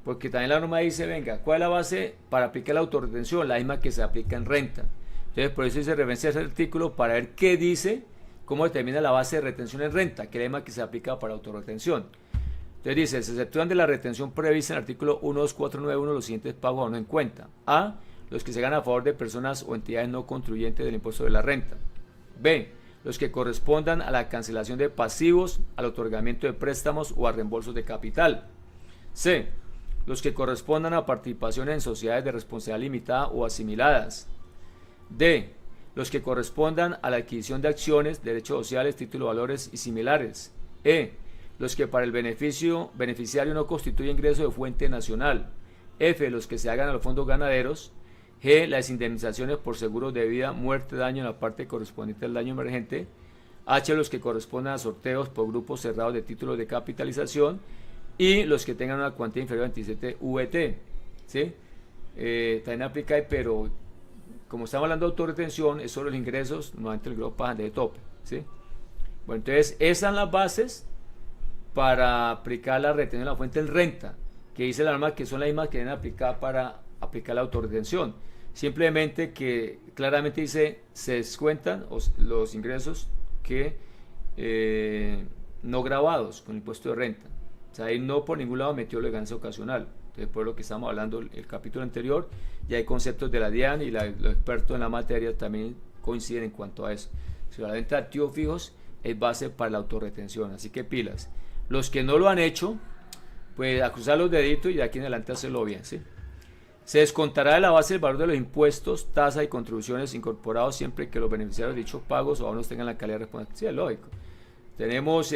porque también la norma dice, venga, ¿cuál es la base para aplicar la autorretención? La misma que se aplica en renta. Entonces, por eso hice referencia a ese artículo para ver qué dice, cómo determina la base de retención en renta, que es la misma que se aplica para autorretención. Entonces dice, se exceptúan de la retención prevista en el artículo 12491 los siguientes pagos aún en cuenta. A. Los que se hagan a favor de personas o entidades no contribuyentes del impuesto de la renta. B. Los que correspondan a la cancelación de pasivos, al otorgamiento de préstamos o a reembolsos de capital. C. Los que correspondan a participaciones en sociedades de responsabilidad limitada o asimiladas. D. Los que correspondan a la adquisición de acciones, derechos sociales, títulos de valores y similares. E. Los que para el beneficiario no constituyen ingreso de fuente nacional. F. Los que se hagan a los fondos ganaderos. G. Las indemnizaciones por seguros de vida, muerte, daño en la parte correspondiente al daño emergente. H. Los que correspondan a sorteos por grupos cerrados de títulos de capitalización. Y los que tengan una cuantía inferior a 27 VT. ¿Sí? También aplica ahí, pero como estamos hablando de autorretención, es solo los ingresos, normalmente el grupo pasan de tope. ¿Sí? Bueno, entonces esas son las bases para aplicar la retención de la fuente en renta, que dice la norma que son las mismas que deben aplicar para aplicar la autorretención. Simplemente que claramente dice, se descuentan los ingresos que no grabados con el impuesto de renta. O sea, ahí no por ningún lado metió la ganancia ocasional. Entonces, por lo que estamos hablando el capítulo anterior, y hay conceptos de la DIAN y los expertos en la materia también coinciden en cuanto a eso. Si la venta de activos fijos es base para la autorretención, así que pilas. Los que no lo han hecho, pues a cruzar los deditos y de aquí en adelante hacerlo bien, ¿sí? Se descontará de la base el valor de los impuestos, tasas y contribuciones incorporados siempre que los beneficiarios de dichos pagos o abonos tengan la calidad de responsabilidad. Sí, es lógico. Tenemos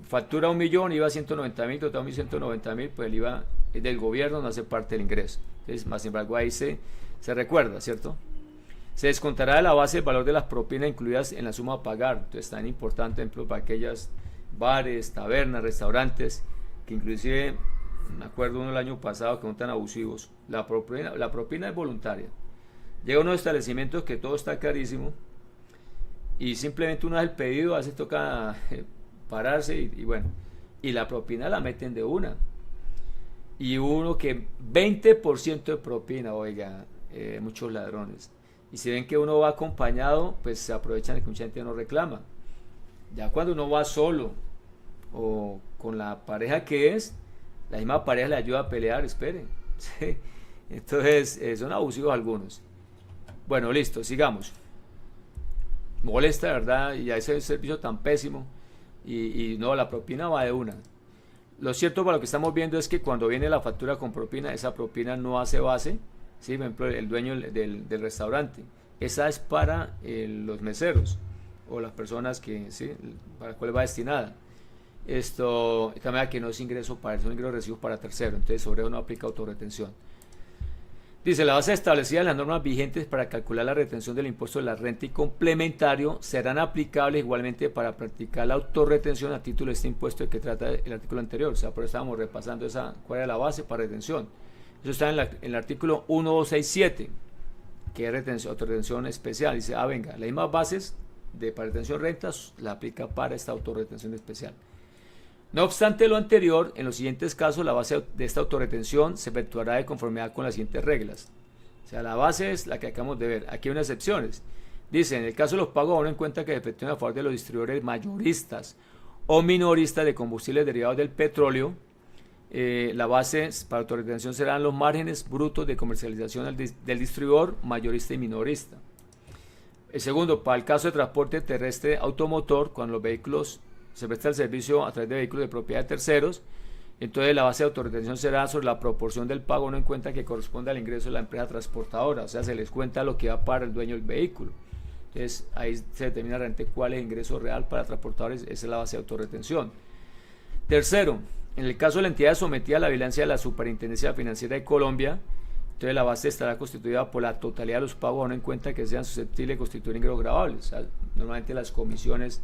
factura 1 millón, IVA 190.000, total 1.190.000, pues el IVA es del gobierno, no hace parte del ingreso. Entonces, más sin embargo, ahí se recuerda, ¿cierto? Se descontará de la base el valor de las propinas incluidas en la suma a pagar. Entonces, tan importante, por ejemplo, para aquellas bares, tabernas, restaurantes, que inclusive me acuerdo uno el año pasado que son tan abusivos. La propina es voluntaria. Llega a unos establecimientos que todo está carísimo y simplemente uno hace el pedido, a veces toca pararse y bueno, y la propina la meten de una. Y uno que 20% de propina, oiga, muchos ladrones. Y si ven que uno va acompañado, pues se aprovechan de que mucha gente no reclama. Ya cuando uno va solo o con la pareja que es, la misma pareja le ayuda a pelear, esperen. ¿Sí? Entonces, son abusivos algunos. Bueno, listo, sigamos. Molesta, ¿verdad? Y a ese servicio tan pésimo. Y no, la propina va de una. Lo cierto para lo que estamos viendo es que cuando viene la factura con propina, esa propina no hace base, ¿sí? Por ejemplo, el dueño del restaurante. Esa es para los meseros o las personas que, ¿sí? Para las cuales va destinada. Esto, de manera que no es ingreso para eso, es un ingreso de recibos para tercero. Entonces, sobre eso no aplica autorretención. Dice, la base establecida en las normas vigentes para calcular la retención del impuesto de la renta y complementario serán aplicables igualmente para practicar la autorretención a título de este impuesto de que trata el artículo anterior. O sea, por eso estábamos repasando cuál era la base para retención. Eso está en el artículo 1267, que es autorretención especial. Dice, venga, las mismas bases para retención rentas la aplica para esta autorretención especial. No obstante lo anterior, en los siguientes casos la base de esta autorretención se efectuará de conformidad con las siguientes reglas. O sea, la base es la que acabamos de ver. Aquí hay unas excepciones. Dice, en el caso de los pagos, uno en cuenta que se efectúan a favor de los distribuidores mayoristas o minoristas de combustibles derivados del petróleo. La base para autorretención serán los márgenes brutos de comercialización del distribuidor mayorista y minorista. El segundo, para el caso de transporte terrestre automotor, cuando los vehículos se presta el servicio a través de vehículos de propiedad de terceros, entonces la base de autorretención será sobre la proporción del pago no en cuenta que corresponde al ingreso de la empresa transportadora, o sea, se les cuenta lo que va para el dueño del vehículo. Entonces ahí se determina realmente cuál es el ingreso real para transportadores, esa es la base de autorretención. Tercero, en el caso de la entidad sometida a la vigilancia de la Superintendencia Financiera de Colombia, entonces la base estará constituida por la totalidad de los pagos no en cuenta que sean susceptibles de constituir ingresos gravables, o sea, normalmente las comisiones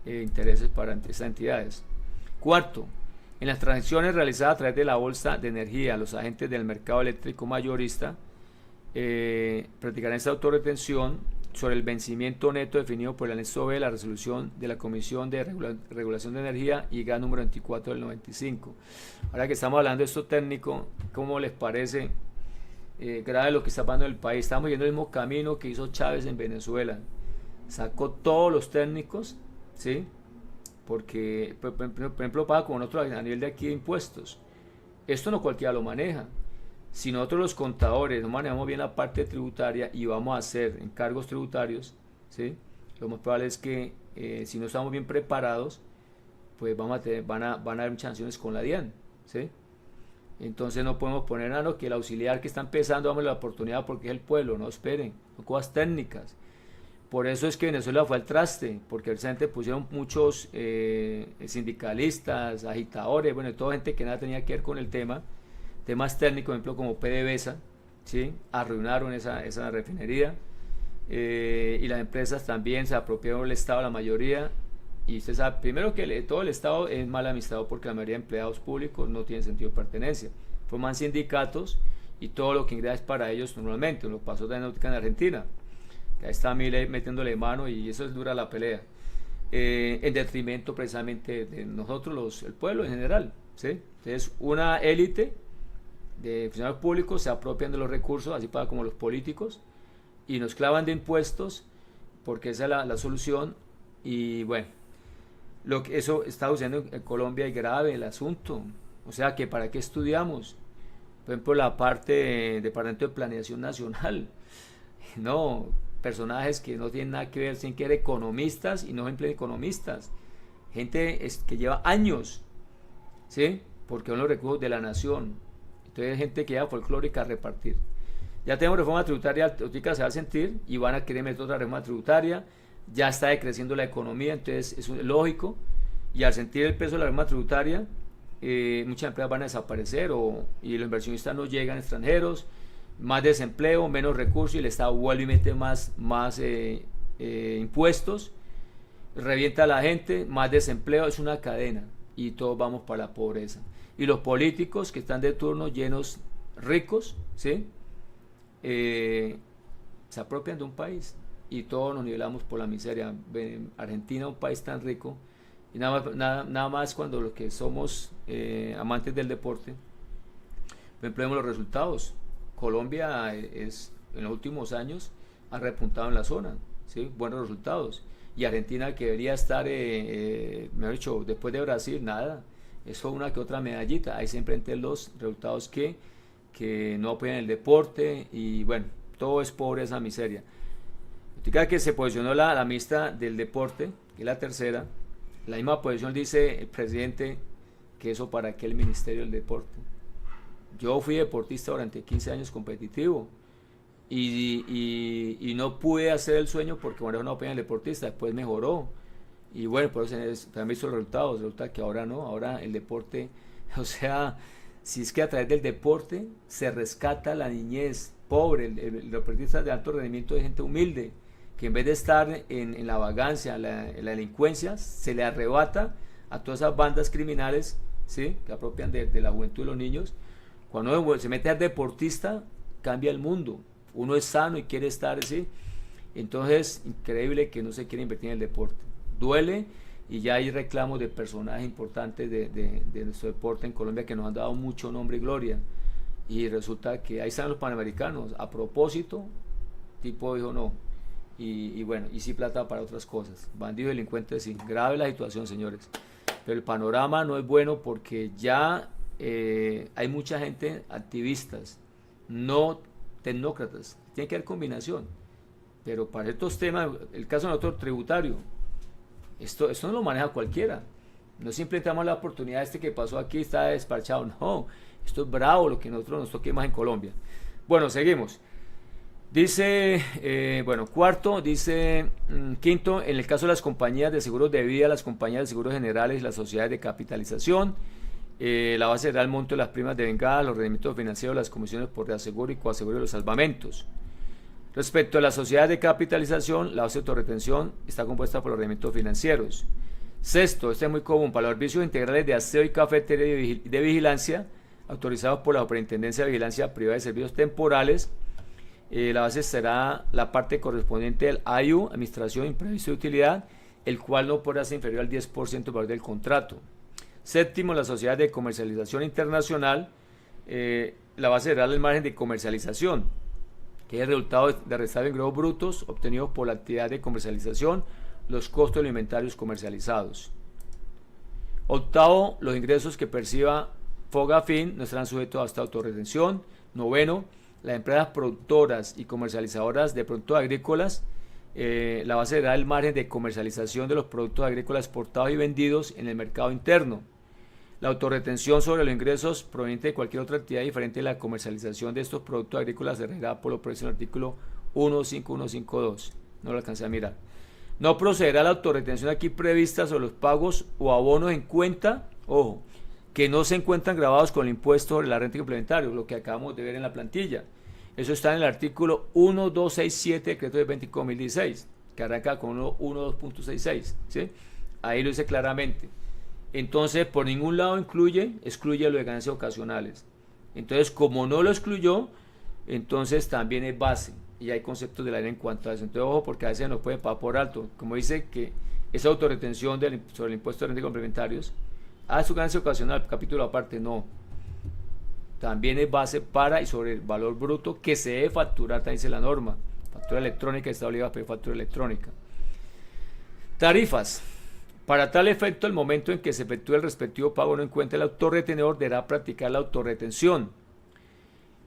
intereses para estas entidades. Cuarto, en las transacciones realizadas a través de la bolsa de energía, los agentes del mercado eléctrico mayorista practicarán esta autorretención sobre el vencimiento neto definido por el anexo B de la resolución de la Comisión de Regulación de Energía y gas número 24 del 95. Ahora que estamos hablando de esto técnico, ¿cómo les parece grave lo que está pasando en el país? Estamos yendo el mismo camino que hizo Chávez en Venezuela. Sacó todos los técnicos, ¿sí? Porque, por ejemplo, paga como nosotros a nivel de aquí de impuestos. Esto no cualquiera lo maneja. Si nosotros los contadores no manejamos bien la parte tributaria y vamos a hacer encargos tributarios, ¿sí? Lo más probable es que si no estamos bien preparados, pues van a haber muchas sanciones con la DIAN, ¿sí? Entonces no podemos poner a lo que el auxiliar que está empezando, damos la oportunidad porque es el pueblo, no esperen, son cosas técnicas. Por eso es que Venezuela fue al traste, porque precisamente pusieron muchos sindicalistas, agitadores, bueno, toda gente que nada tenía que ver con el tema, temas técnicos, por ejemplo, como PDVSA, ¿sí? Arruinaron esa refinería, y las empresas también se apropiaron del Estado, la mayoría, y usted sabe, primero que todo el Estado es mal administrado porque la mayoría de empleados públicos no tienen sentido de pertenencia, forman sindicatos y todo lo que ingresa es para ellos normalmente, lo pasó de náutica en Argentina. Ahí está Milei metiéndole mano y eso es dura la pelea, en detrimento precisamente de nosotros, el pueblo en general, ¿sí? Entonces una élite de funcionarios públicos se apropian de los recursos, así para como los políticos, y nos clavan de impuestos porque esa es la solución. Y bueno, eso está sucediendo en Colombia, y grave el asunto, o sea que para qué estudiamos, por ejemplo, la parte del Departamento de Planeación Nacional, no, personajes que no tienen nada que ver, tienen que ser economistas y no simplemente economistas, gente que lleva años, ¿sí? Porque son los recursos de la nación. Entonces gente que lleva folclórica a repartir. Ya tenemos reforma tributaria, ahorita se va a sentir y van a querer meter otra reforma tributaria, ya está decreciendo la economía, entonces es lógico, y al sentir el peso de la reforma tributaria, muchas empresas van a desaparecer y los inversionistas no llegan, extranjeros, más desempleo, menos recursos, y el Estado vuelve y mete más impuestos, revienta a la gente, más desempleo, es una cadena y todos vamos para la pobreza. y los políticos que están de turno llenos ricos, ¿sí? Se apropian de un país y todos nos nivelamos por la miseria. Argentina, un país tan rico, y nada más cuando los que somos amantes del deporte, por ejemplo, vemos los resultados. Colombia en los últimos años ha repuntado en la zona, ¿sí? Buenos resultados. Y Argentina, que debería estar, mejor dicho, después de Brasil, nada. Eso una que otra medallita. Hay siempre entre los resultados que no apoyan el deporte y bueno, todo es pobreza, miseria. Fíjate que se posicionó la mixta del deporte, que es la tercera. La misma posición dice el presidente que eso para qué el Ministerio del Deporte. Yo fui deportista durante 15 años competitivo y no pude hacer el sueño porque bueno, no apoyan el deportista, después mejoró. Y bueno, por eso también visto los resultados. Resulta que ahora no, ahora el deporte, o sea, si es que a través del deporte se rescata la niñez pobre, el deportista de alto rendimiento de gente humilde, que en vez de estar en la vagancia, en la delincuencia, se le arrebata a todas esas bandas criminales, ¿sí? Que apropian de la juventud y los niños. Cuando uno se mete al deportista, cambia el mundo. Uno es sano y quiere estar, ¿sí? Entonces, increíble que no se quiera invertir en el deporte. Duele, y ya hay reclamos de personajes importantes de nuestro deporte en Colombia que nos han dado mucho nombre y gloria. Y resulta que ahí están los panamericanos. A propósito, tipo dijo no. Y bueno, y sí plata para otras cosas. Bandidos, delincuentes, sí. Grave la situación, señores. Pero el panorama no es bueno porque ya hay mucha gente, activistas, no tecnócratas. Tiene que haber combinación. Pero para estos temas, el caso de nosotros tributario, esto no lo maneja cualquiera. No simplemente damos la oportunidad, que pasó aquí está despachado. No, esto es bravo lo que nosotros nos toque más en Colombia. Bueno, seguimos. Dice, bueno, cuarto, dice, quinto, en el caso de las compañías de seguros de vida, las compañías de seguros generales y las sociedades de capitalización, la base será el monto de las primas de vengada, los rendimientos financieros, las comisiones por reaseguro y coaseguro de los salvamentos. Respecto a las sociedades de capitalización, la base de autorretención está compuesta por los rendimientos financieros. Sexto, este es muy común, para los servicios integrales de aseo y cafetería y de vigilancia, autorizados por la Superintendencia de Vigilancia Privada de Servicios Temporales, la base será la parte correspondiente del AIU, Administración Imprevisto de Utilidad, el cual no podrá ser inferior al 10% del valor del contrato. Séptimo, la sociedad de comercialización internacional, la base será el margen de comercialización, que es el resultado de restar ingresos brutos obtenidos por la actividad de comercialización, los costos de los inventarios comercializados. Octavo, los ingresos que perciba Fogafín no estarán sujetos a esta autorretención. Noveno, las empresas productoras y comercializadoras de productos agrícolas, la base será el margen de comercialización de los productos agrícolas exportados y vendidos en el mercado interno. La autorretención sobre los ingresos provenientes de cualquier otra actividad diferente de la comercialización de estos productos agrícolas se regirá por lo previsto en el artículo 15152. No lo alcancé a mirar. No procederá la autorretención aquí prevista sobre los pagos o abonos en cuenta, ojo, que no se encuentran grabados con el impuesto sobre la renta complementaria, lo que acabamos de ver en la plantilla. Eso está en el artículo 1267 decreto de 25.016, que arranca con 12.66, ¿sí? Ahí lo dice claramente. Entonces, por ningún lado excluye lo de ganancias ocasionales. Entonces, como no lo excluyó, entonces también es base. Y hay conceptos de la ley en cuanto a eso. Entonces, ojo, porque a veces nos puede pagar por alto. Como dice que esa autorretención sobre el impuesto de renta y complementarios, su ganancia ocasional, capítulo aparte, no. También es base para y sobre el valor bruto que se debe facturar, también dice la norma. Factura electrónica está obligada a pedir factura electrónica. Tarifas. Para tal efecto, el momento en que se efectúe el respectivo pago no encuentre el autorretenedor, deberá practicar la autorretención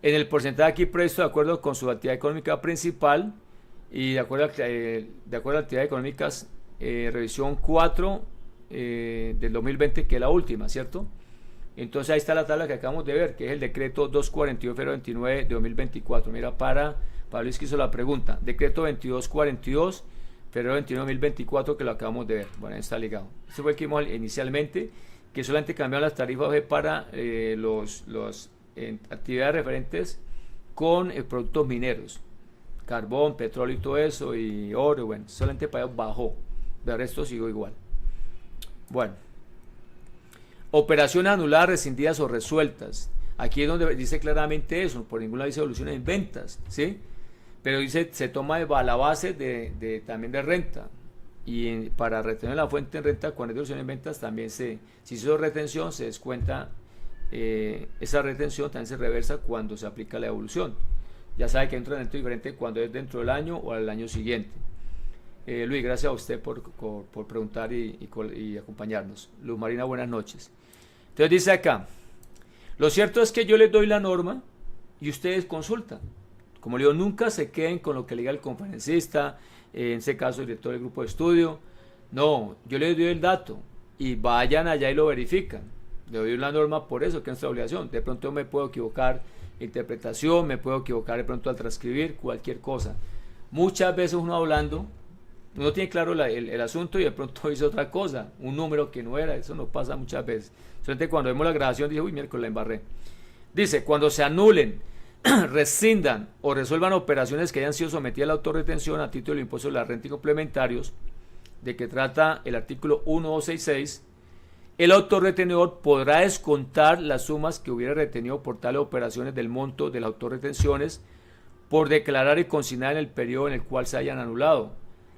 en el porcentaje aquí previsto de acuerdo con su actividad económica principal y de acuerdo a actividades económicas, revisión 4 del 2020, que es la última, ¿cierto? Entonces ahí está la tabla que acabamos de ver, que es el decreto 242-29 de 2024. Mira, para Luis que hizo la pregunta, decreto 2242 febrero 21 de 2024, que lo acabamos de ver. Bueno, está ligado. Este fue el que vimos inicialmente, que solamente cambiaron las tarifas para los actividades referentes con productos mineros, carbón, petróleo y todo eso, y oro. Bueno, solamente para ellos bajó, de resto sigo igual. Bueno, Operaciones anuladas, rescindidas o resueltas. Aquí es donde dice claramente eso, por ningún lado dice devoluciones en ventas, ¿sí? Pero dice, se toma la base también de renta. Y para retener la fuente en renta, cuando hay devolución en ventas, también si se hizo retención, se descuenta esa retención, también se reversa cuando se aplica la devolución. Ya sabe que hay un tratamiento diferente cuando es dentro del año o al año siguiente. Luis, gracias a usted por preguntar y acompañarnos. Luz Marina, buenas noches. Entonces dice acá, lo cierto es que yo les doy la norma y ustedes consultan. Como le digo, nunca se queden con lo que le diga el conferencista, en ese caso el director del grupo de estudio. No, yo les doy el dato y vayan allá y lo verifican. Le doy la norma por eso, que es nuestra obligación. De pronto me puedo equivocar interpretación, me puedo equivocar de pronto al transcribir, cualquier cosa. Muchas veces uno hablando, uno tiene claro el asunto y de pronto dice otra cosa, un número que no era, eso nos pasa muchas veces. Solamente cuando vemos la grabación dice, uy, miércoles la embarré. Dice, cuando se anulen, rescindan o resuelvan operaciones que hayan sido sometidas a la autorretención a título del impuesto de la renta y complementarios, de que trata el artículo 1266, el autorretenedor podrá descontar las sumas que hubiera retenido por tales operaciones del monto de las autorretenciones por declarar y consignar en el periodo en el cual se hayan anulado,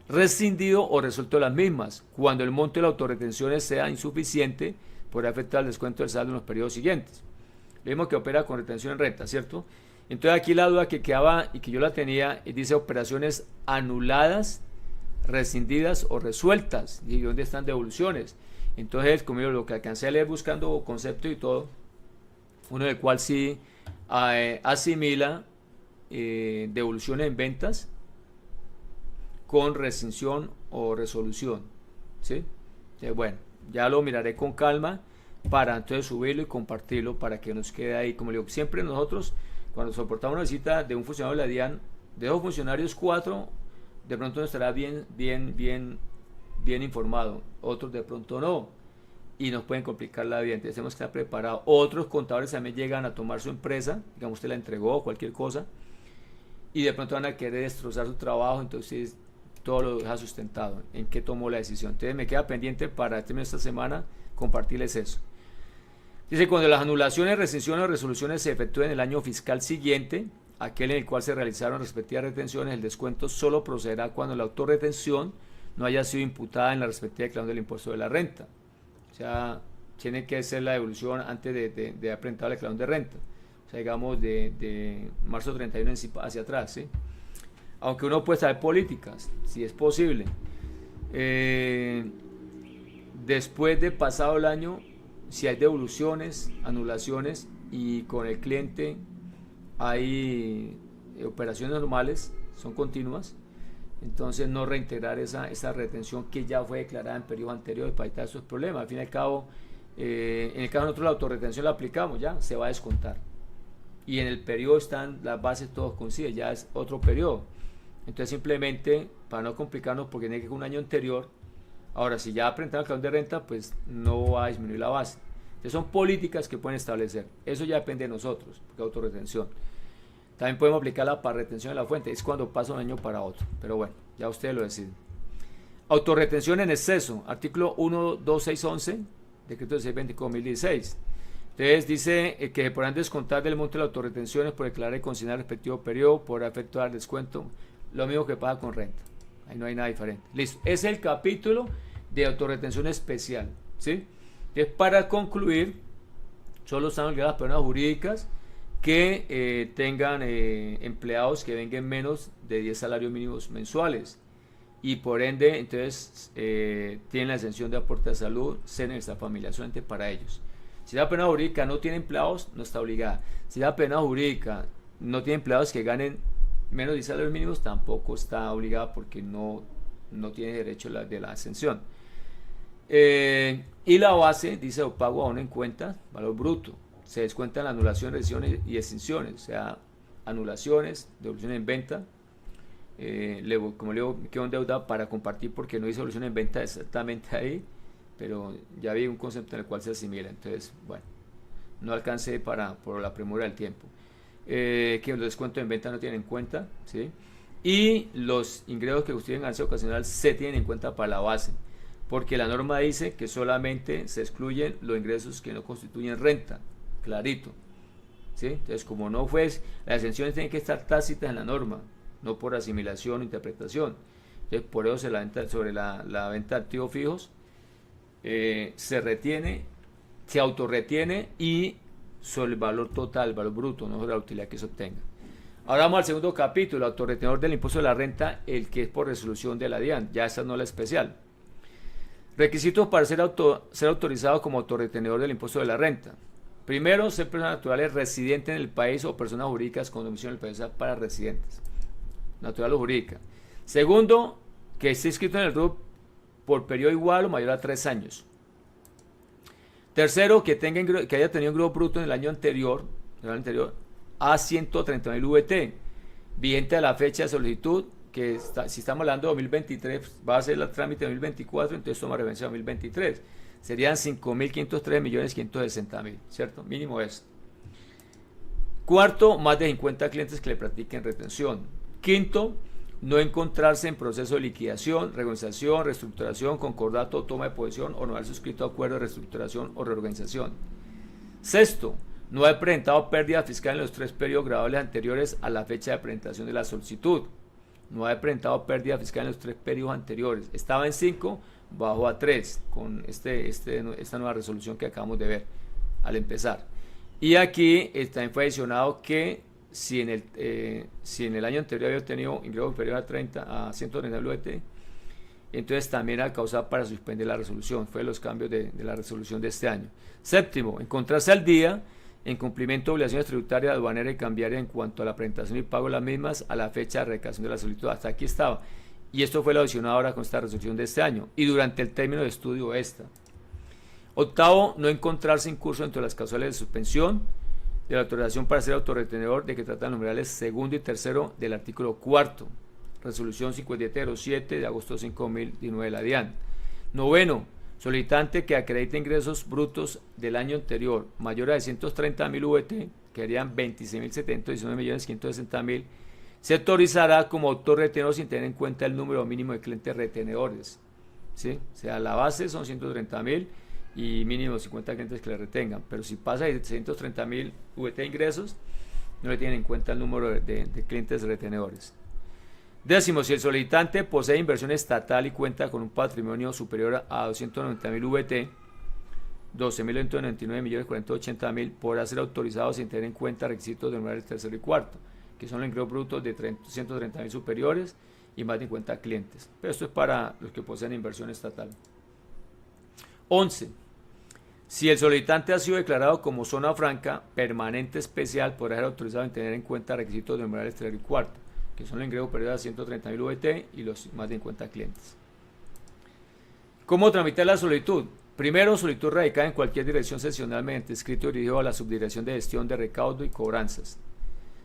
rescindido o resuelto las mismas, cuando el monto de las autorretenciones sea insuficiente, podrá afectar el descuento del saldo en los periodos siguientes. Lo mismo que opera con retención en renta, ¿cierto? Entonces aquí la duda que quedaba y que yo la tenía, dice operaciones anuladas, rescindidas o resueltas. ¿Y dónde están devoluciones? Entonces, como yo lo que alcancé a leer buscando concepto y todo, uno del cual sí asimila devoluciones en ventas con rescisión o resolución, ¿sí? Bueno, ya lo miraré con calma para entonces subirlo y compartirlo para que nos quede ahí. Como le digo, siempre nosotros, cuando soportamos una visita de un funcionario de la DIAN, de 2 funcionarios, 4, de pronto no estará bien informado, otros de pronto no, y nos pueden complicar la vida, entonces tenemos que estar preparados. Otros contadores también llegan a tomar su empresa, digamos usted la entregó, cualquier cosa, y de pronto van a querer destrozar su trabajo, entonces todo lo deja sustentado, en qué tomó la decisión. Entonces me queda pendiente para terminar esta semana compartirles eso. Dice, cuando las anulaciones, rescisiones o resoluciones se efectúen en el año fiscal siguiente, aquel en el cual se realizaron respectivas retenciones, el descuento solo procederá cuando la autorretención no haya sido imputada en la respectiva declaración del impuesto de la renta. O sea, tiene que ser la devolución antes de haber presentado la declaración de renta. O sea, digamos de marzo 31 hacia atrás, ¿sí? Aunque uno puede saber políticas, si es posible. Después de pasado el año, si hay devoluciones, anulaciones y con el cliente hay operaciones normales, son continuas, entonces no reintegrar esa retención que ya fue declarada en periodos anteriores para evitar esos problemas. Al fin y al cabo, en el caso de nosotros la autorretención la aplicamos, ya se va a descontar. Y en el periodo están las bases todos coinciden, ya es otro periodo. Entonces simplemente, para no complicarnos, porque tiene que ser un año anterior, ahora si ya presentaron el declaración de renta, pues no va a disminuir la base. Entonces son políticas que pueden establecer. Eso ya depende de nosotros, porque autorretención. También podemos aplicarla para retención de la fuente, es cuando pasa un año para otro. Pero bueno, ya ustedes lo deciden. Autorretención en exceso, artículo 12611, decreto de 625/2016. Entonces dice que se podrán descontar del monto de las autorretenciones por declarar y consignar el respectivo periodo, por efectuar descuento, lo mismo que paga con renta. Ahí no hay nada diferente. Listo, es el capítulo de autorretención especial, ¿sí? Entonces, para concluir, solo están obligadas las personas jurídicas que tengan empleados que vengan menos de 10 salarios mínimos mensuales y por ende entonces tienen la exención de aporte de salud, cena y esta familia, solamente para ellos. Si la persona jurídica no tiene empleados, no está obligada. Si la persona jurídica no tiene empleados que ganen menos de 10 salarios mínimos, tampoco está obligada porque no tiene derecho de la exención. Y la base dice o pago aún en cuenta, valor bruto. Se descuentan las anulaciones, rescisiones y extinciones, o sea, anulaciones, devoluciones en venta. Como le digo, me quedo en deuda para compartir porque no hice devolución en venta exactamente ahí, pero ya vi un concepto en el cual se asimila. Entonces, bueno, no alcancé por la premura del tiempo. Que los descuentos en venta no tienen en cuenta, ¿sí? Y los ingresos que constituyen ganancia ocasional se tienen en cuenta para la base. porque la norma dice que solamente se excluyen los ingresos que no constituyen renta, clarito, ¿sí? Entonces, como no fue, las exenciones tienen que estar tácitas en la norma, no por asimilación o interpretación. Entonces, por eso sobre la venta de activos fijos se retiene, se autorretiene y sobre el valor total, el valor bruto, no sobre la utilidad que se obtenga. Ahora vamos al segundo capítulo, autorretenedor del impuesto de la renta, el que es por resolución de la DIAN, ya esa no es la especial. Requisitos para ser autorizado como autorretenedor del impuesto de la renta. Primero, ser personas naturales residentes en el país o personas jurídicas con domicilio en el país para residentes, natural o jurídica. Segundo, que esté inscrito en el RUT por periodo igual o mayor a 3 años. Tercero, que haya tenido un ingreso bruto en el año anterior a 130.000 VT, vigente a la fecha de solicitud, que si estamos hablando de 2023, va a ser el trámite de 2024, entonces toma referencia a 2023. Serían 5.503.560.000, ¿cierto? Mínimo es. Cuarto, más de 50 clientes que le practiquen retención. Quinto, no encontrarse en proceso de liquidación, reorganización, reestructuración, concordato, toma de posesión o no haber suscrito acuerdo de reestructuración o reorganización. Sexto, no haber presentado pérdida fiscal en los 3 periodos graduables anteriores a la fecha de presentación de la solicitud. No haber presentado pérdida fiscal en los 3 periodos anteriores. Estaba en 5, bajó a 3 con esta nueva resolución que acabamos de ver al empezar. Y aquí también fue adicionado que si en el año anterior había tenido ingresos superiores a 130 WT, entonces también era causa para suspender la resolución. Fue los cambios de la resolución de este año. Séptimo, encontrarse al día en cumplimiento de obligaciones tributarias, aduaneras y cambiarias en cuanto a la presentación y pago de las mismas a la fecha de recaudación de la solicitud. Hasta aquí estaba. Y esto fue lo adicionado ahora con esta resolución de este año y durante el término de estudio esta. Octavo, no encontrarse incurso entre las causales de suspensión de la autorización para ser autorretenedor de que tratan los numerales segundo y tercero del artículo cuarto. Resolución 5707 de agosto 5.019 de la DIAN. Noveno, solicitante que acredite ingresos brutos del año anterior mayores a 130.000 VT, que harían 26.719.560.000, se autorizará como autorretenedor sin tener en cuenta el número mínimo de clientes retenedores, ¿sí? O sea, la base son 130.000 y mínimo 50 clientes que le retengan, pero si pasa de 730.000 VT ingresos, no le tienen en cuenta el número de clientes retenedores. Décimo, si el solicitante posee inversión estatal y cuenta con un patrimonio superior a 290.000 VT, 12.199.480.000, podrá ser autorizado sin tener en cuenta requisitos de numerales tercero y cuarto, que son los ingresos brutos de 130.000 superiores y más de 50 clientes. Pero esto es para los que poseen inversión estatal. 11. Si el solicitante ha sido declarado como zona franca permanente especial, podrá ser autorizado en tener en cuenta requisitos de numerales tercero y cuarto, que son los ingresos superiores a 130.000 VT y los más de 50 clientes. ¿Cómo tramitar la solicitud? Primero, solicitud radicada en cualquier dirección seccional mediante escrito dirigido a la Subdirección de Gestión de Recaudo y Cobranzas.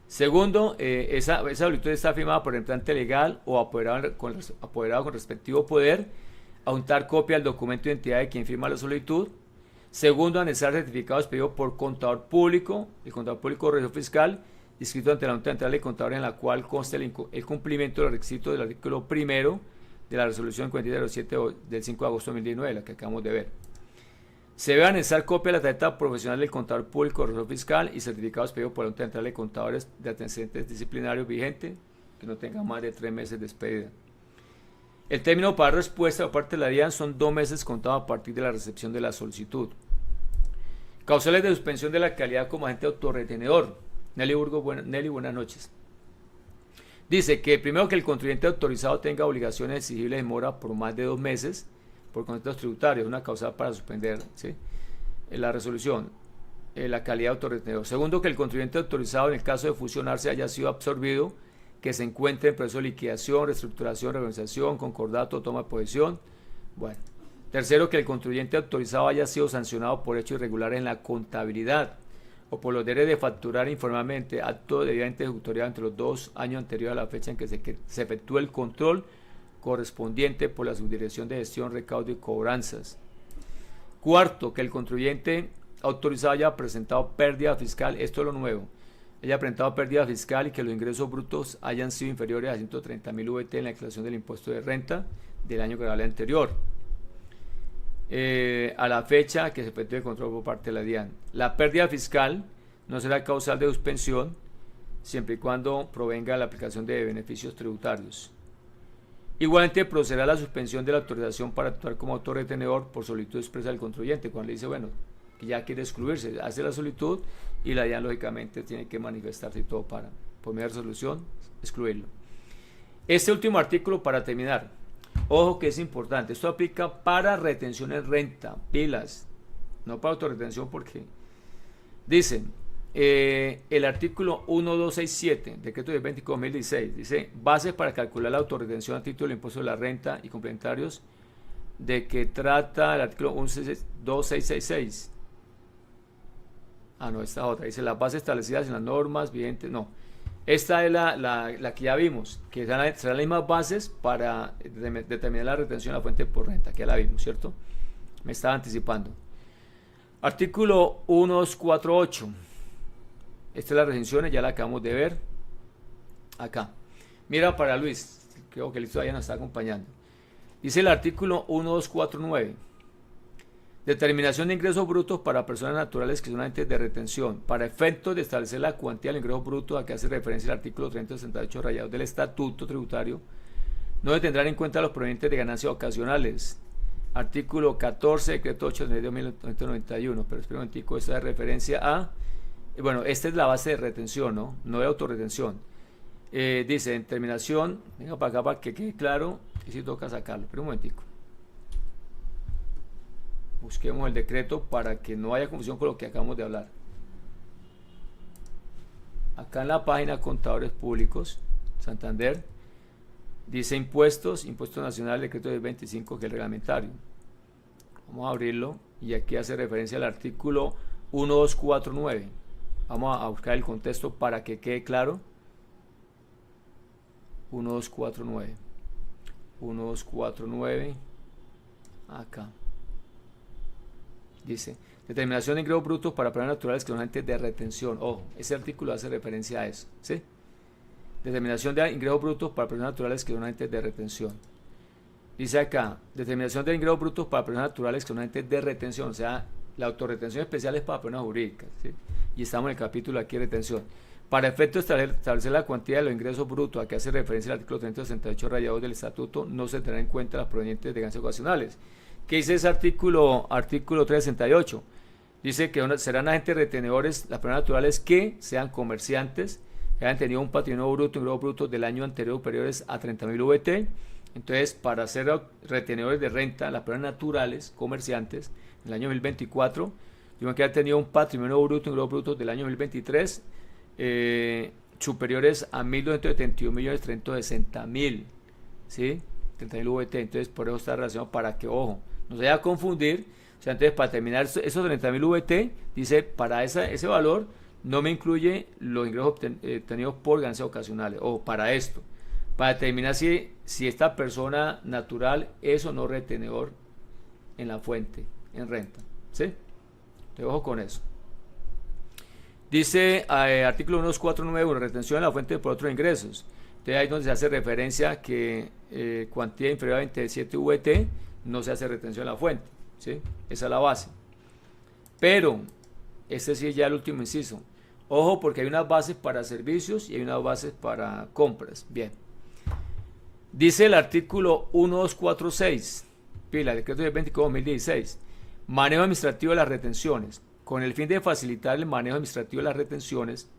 Segundo, esa solicitud está firmada por el entrante legal o apoderado con respectivo poder, adjuntar copia del documento de identidad de quien firma la solicitud. Segundo, anexar certificado expedido por contador público, el contador público de registro fiscal, inscrito ante la Junta Central de Contadores, en la cual conste el cumplimiento de los requisitos del artículo primero de la resolución 4707 del 5 de agosto de 2019, la que acabamos de ver. Se debe anexar copia de la tarjeta profesional del contador público de registro fiscal y certificado expedido por la Junta Central de Contadores de antecedentes disciplinarios vigente, que no tenga más de 3 meses de expedida. El término para respuesta por parte de la DIAN son 2 meses contados a partir de la recepción de la solicitud. Causales de suspensión de la calidad como agente autorretenedor. Nelly Burgos, Nelly, buenas noches. Dice que primero que el contribuyente autorizado tenga obligaciones exigibles de mora por más de 2 meses por conceptos tributarios, una causal para suspender, ¿sí?, la resolución, la calidad de autorretenedor. Segundo, que el contribuyente autorizado en el caso de fusionarse haya sido absorbido, que se encuentre en proceso de liquidación, reestructuración, reorganización, concordato, toma de posesión. Bueno. Tercero, que el contribuyente autorizado haya sido sancionado por hechos irregulares en la contabilidad o por los deberes de facturar informalmente acto debidamente ejecutoriado entre los 2 años anteriores a la fecha en que se efectúe el control correspondiente por la Subdirección de Gestión, Recaudo y Cobranzas. Cuarto, que el contribuyente autorizado haya presentado pérdida fiscal, esto es lo nuevo, haya presentado pérdida fiscal y que los ingresos brutos hayan sido inferiores a 130.000 VT en la declaración del impuesto de renta del año grabable anterior. a la fecha que se efectúe el control por parte de la DIAN. La pérdida fiscal no será causal de suspensión siempre y cuando provenga de la aplicación de beneficios tributarios. Igualmente procederá a la suspensión de la autorización para actuar como autorretenedor por solicitud expresa del contribuyente. Cuando le dice, bueno, que ya quiere excluirse, hace la solicitud y la DIAN lógicamente tiene que manifestarse y todo para, por medio de resolución, excluirlo. Este último artículo para terminar, ojo que es importante, esto aplica para retención en renta, pilas, no para autorretención porque dicen, el artículo 1267, decreto de 2016, dice, bases para calcular la autorretención a título del impuesto de la renta y complementarios, de que trata el artículo 2666. No, esta otra, dice las bases establecidas en las normas vigentes, no. Esta es la que ya vimos, que serán las mismas bases para determinar la retención de la fuente por renta, que ya la vimos, ¿cierto? Me estaba anticipando. Artículo 1248. Esta es la retención, ya la acabamos de ver. Acá. Mira para Luis, creo que Luis todavía nos está acompañando. Dice el artículo 1249. Determinación de ingresos brutos para personas naturales que son agentes de retención. Para efectos de establecer la cuantía del ingreso bruto a que hace referencia el artículo 368 rayados del Estatuto Tributario, no se tendrán en cuenta los provenientes de ganancias ocasionales. Artículo 14, decreto 8 de 1991. Pero espera un momentico, esta es referencia a... Bueno, esta es la base de retención, ¿no? No de autorretención. Dice, en terminación, venga para acá para que quede claro, y si toca sacarlo. Pero un momentico. Busquemos el decreto para que no haya confusión con lo que acabamos de hablar. Acá en la página Contadores Públicos, Santander, dice impuestos, impuesto nacional, decreto del 25, que es el reglamentario. Vamos a abrirlo y aquí hace referencia al artículo 1249. Vamos a buscar el contexto para que quede claro. 1249. 1249. Acá. Dice, determinación de ingresos brutos para personas naturales que son agentes de retención. Ese artículo hace referencia a eso, ¿sí? Determinación de ingresos brutos para personas naturales que son agentes de retención. Dice acá, determinación de ingresos brutos para personas naturales que son agentes de retención. O sea, la autorretención especial es para personas jurídicas, ¿sí? Y estamos en el capítulo aquí de retención. Para efecto de establecer la cuantía de los ingresos brutos a que hace referencia el artículo 368 rayados del Estatuto, no se tendrá en cuenta las provenientes de ganancias ocasionales. ¿Qué dice ese artículo 368? Dice que serán agentes retenedores las personas naturales que sean comerciantes, que hayan tenido un patrimonio bruto, ingresos brutos del año anterior superiores a 30.000 VT. Entonces, para ser retenedores de renta, las personas naturales, comerciantes, en el año 2024, tienen que haber tenido un patrimonio bruto, ingresos brutos del año 2023, superiores a 1.271.360.000, ¿sí? 30.000 VT. Entonces, por eso está relacionado para que, ojo, no se vaya a confundir. O sea, entonces, para terminar esos 30.000 VT, dice, para ese valor no me incluye los ingresos obtenidos por ganancias ocasionales, o para esto, para determinar si esta persona natural es o no retenedor en la fuente, en renta, ¿sí? Te ojo con eso. Dice artículo 1249, retención de la fuente por otros ingresos. Entonces ahí es donde se hace referencia que cuantía inferior a 27 VT no se hace retención de la fuente, ¿sí? Esa es la base. Pero, este sí es ya el último inciso. Ojo, porque hay unas bases para servicios y hay unas bases para compras. Bien. Dice el artículo 1246, pila, decreto del 24/2016, manejo administrativo de las retenciones. Con el fin de facilitar el manejo administrativo de las retenciones,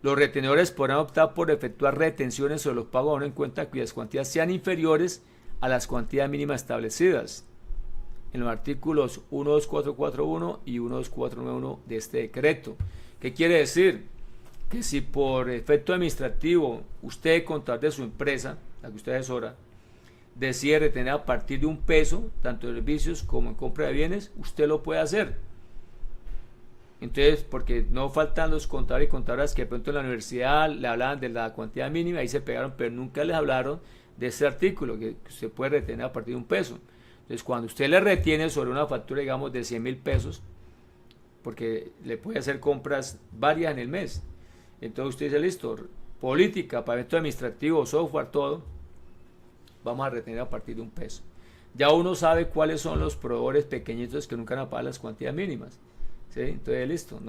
los retenedores podrán optar por efectuar retenciones sobre los pagos a uno en cuenta cuyas cuantías sean inferiores a las cuantías mínimas establecidas en los artículos 12441 y 12491 de este decreto. ¿Qué quiere decir? Que si por efecto administrativo usted, contador de su empresa, la que usted asesora, decide retener a partir de $1, tanto en servicios como en compra de bienes, usted lo puede hacer. Entonces, porque no faltan los contadores y contadoras que de pronto en la universidad le hablaban de la cuantía mínima, ahí se pegaron, pero nunca les hablaron de ese artículo, que usted puede retener a partir de $1. Entonces, cuando usted le retiene sobre una factura, digamos, de 100.000 pesos, porque le puede hacer compras varias en el mes, entonces usted dice, listo, política, pagamento administrativo, software, todo, vamos a retener a partir de $1. ya uno sabe cuáles son los proveedores pequeñitos que nunca van a pagar las cuantías mínimas, ¿sí? Entonces listo,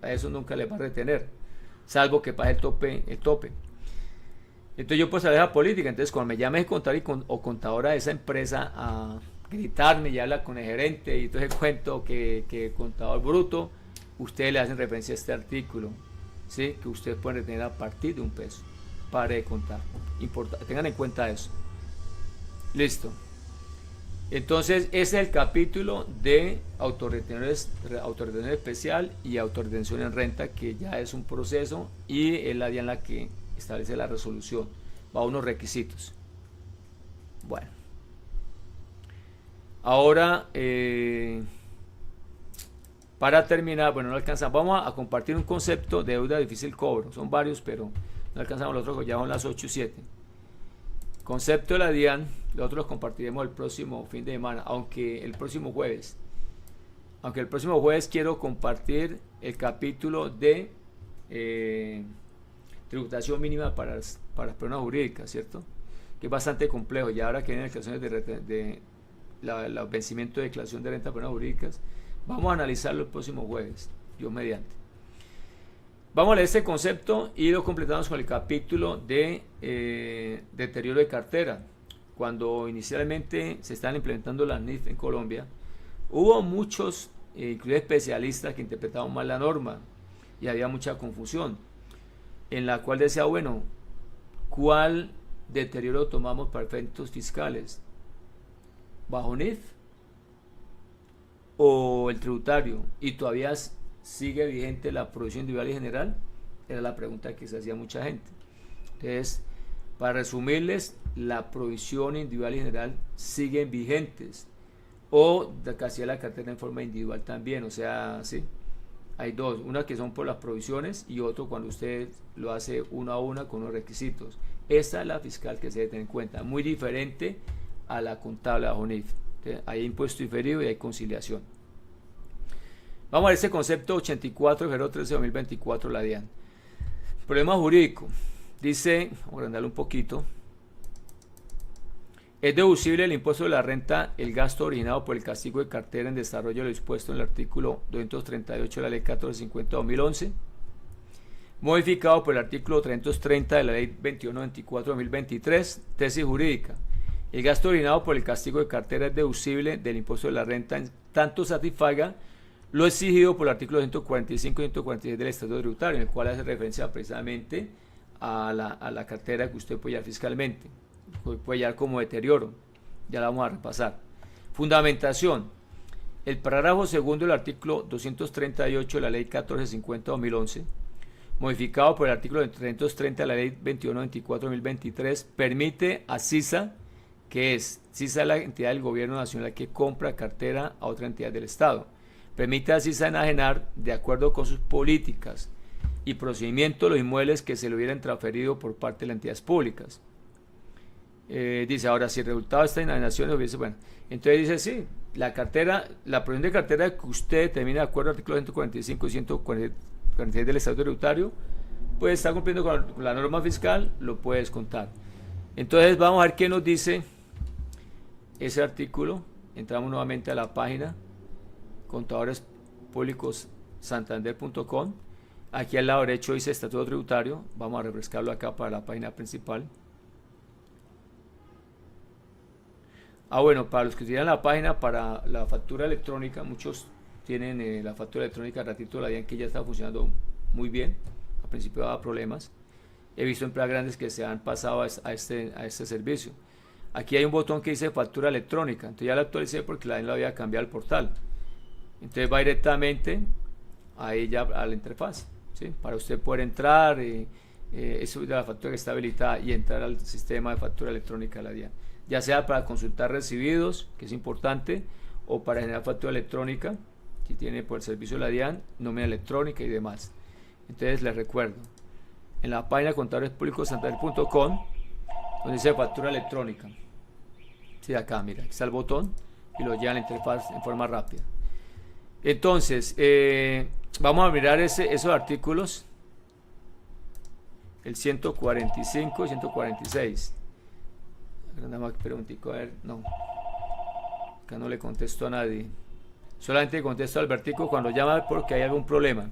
a eso nunca les va a retener, salvo que pague el tope. Entonces yo pues a la política, entonces cuando me llame el contador o contadora de esa empresa a gritarme y habla con el gerente y entonces cuento que contador bruto, ustedes le hacen referencia a este artículo, ¿sí? Que ustedes pueden retener a partir de $1. Pare de contar. Tengan en cuenta eso. Listo. Entonces, ese es el capítulo de autorretención especial y autorretención en renta, que ya es un proceso y es la vía en la que establece la resolución. Va a unos requisitos. Bueno. Ahora, para terminar, bueno, no alcanzamos. Vamos a compartir un concepto de deuda de difícil cobro. Son varios, pero no alcanzamos los otros, ya son las 8 y 7. Concepto de la DIAN, nosotros los compartiremos el próximo fin de semana, aunque el próximo jueves quiero compartir el capítulo de tributación mínima para personas jurídicas, ¿cierto? Que es bastante complejo. Ya ahora que vienen declaraciones de los vencimientos de declaración de renta para personas jurídicas, vamos a analizarlo el próximo jueves, Dios mediante. Vamos a leer este concepto y lo completamos con el capítulo de deterioro de cartera. Cuando inicialmente se estaban implementando las NIF en Colombia, hubo muchos, incluso especialistas, que interpretaban mal la norma y había mucha confusión, en la cual decía, bueno, ¿cuál deterioro tomamos para efectos fiscales? ¿Bajo NIF o el tributario? Y todavía ¿sigue vigente la provisión individual y general? Era la pregunta que se hacía mucha gente. Entonces, para resumirles, la provisión individual y general siguen vigentes, o que hacía la cartera en forma individual también. O sea, sí, hay dos, una que son por las provisiones y otro cuando usted lo hace uno a una con los requisitos. Esa es la fiscal que se debe tener en cuenta, muy diferente a la contable bajo NIF. Entonces, hay impuesto diferido y hay conciliación. Vamos a ver este concepto 84 de 013-2024, la DIAN. Problema jurídico. Dice, vamos a agrandarlo un poquito. Es deducible el impuesto de la renta el gasto originado por el castigo de cartera en desarrollo de lo dispuesto en el artículo 238 de la ley 1450-2011, modificado por el artículo 330 de la ley 2194-2023, tesis jurídica. El gasto originado por el castigo de cartera es deducible del impuesto de la renta en tanto satisfaga lo exigido por el artículo 145 y 146 del Estatuto Tributario, en el cual hace referencia precisamente a la cartera que usted puede hallar fiscalmente, puede hallar como deterioro. Ya la vamos a repasar. Fundamentación. El parágrafo segundo del artículo 238 de la ley 1450-2011, modificado por el artículo 330 de la ley 2194-2023, permite a CISA, que es CISA, la entidad del gobierno nacional que compra cartera a otra entidad del Estado, permite a CISA enajenar, de acuerdo con sus políticas y procedimientos, los inmuebles que se le hubieran transferido por parte de las entidades públicas. Dice, ahora, si el resultado de esta enajenación hubiese, bueno, entonces dice, sí, la provisión de cartera que usted determina de acuerdo al artículo 145 y 146 del Estatuto Tributario, pues está cumpliendo con la norma fiscal, lo puede descontar. Entonces vamos a ver qué nos dice ese artículo. Entramos nuevamente a la página contadorespublicosantander.com. Aquí al lado derecho dice Estatuto Tributario. Vamos a refrescarlo acá para la página principal. Bueno, para los que tienen la página para la factura electrónica, muchos tienen la factura electrónica ratito la DIAN, que ya está funcionando muy bien. Al principio daba problemas. He visto empresas grandes que se han pasado a este servicio. Aquí hay un botón que dice factura electrónica. Entonces ya la actualicé porque la DIAN la había cambiado al portal. Entonces va directamente ahí ya a la interfaz, ¿sí? Para usted poder entrar, eso de la factura que está habilitada, y entrar al sistema de factura electrónica de la DIAN. Ya sea para consultar recibidos, que es importante, o para generar factura electrónica, que tiene por el servicio de la DIAN, nómina electrónica y demás. Entonces les recuerdo, en la página contadorespublicosantander.com, donde dice factura electrónica, sí, acá, mira, aquí está el botón y lo lleva a la interfaz en forma rápida. Entonces, vamos a mirar esos artículos, el 145 y 146. Nada más preguntico, a ver, no. Acá no le contesto a nadie. Solamente contesto a Albertico cuando llama porque hay algún problema.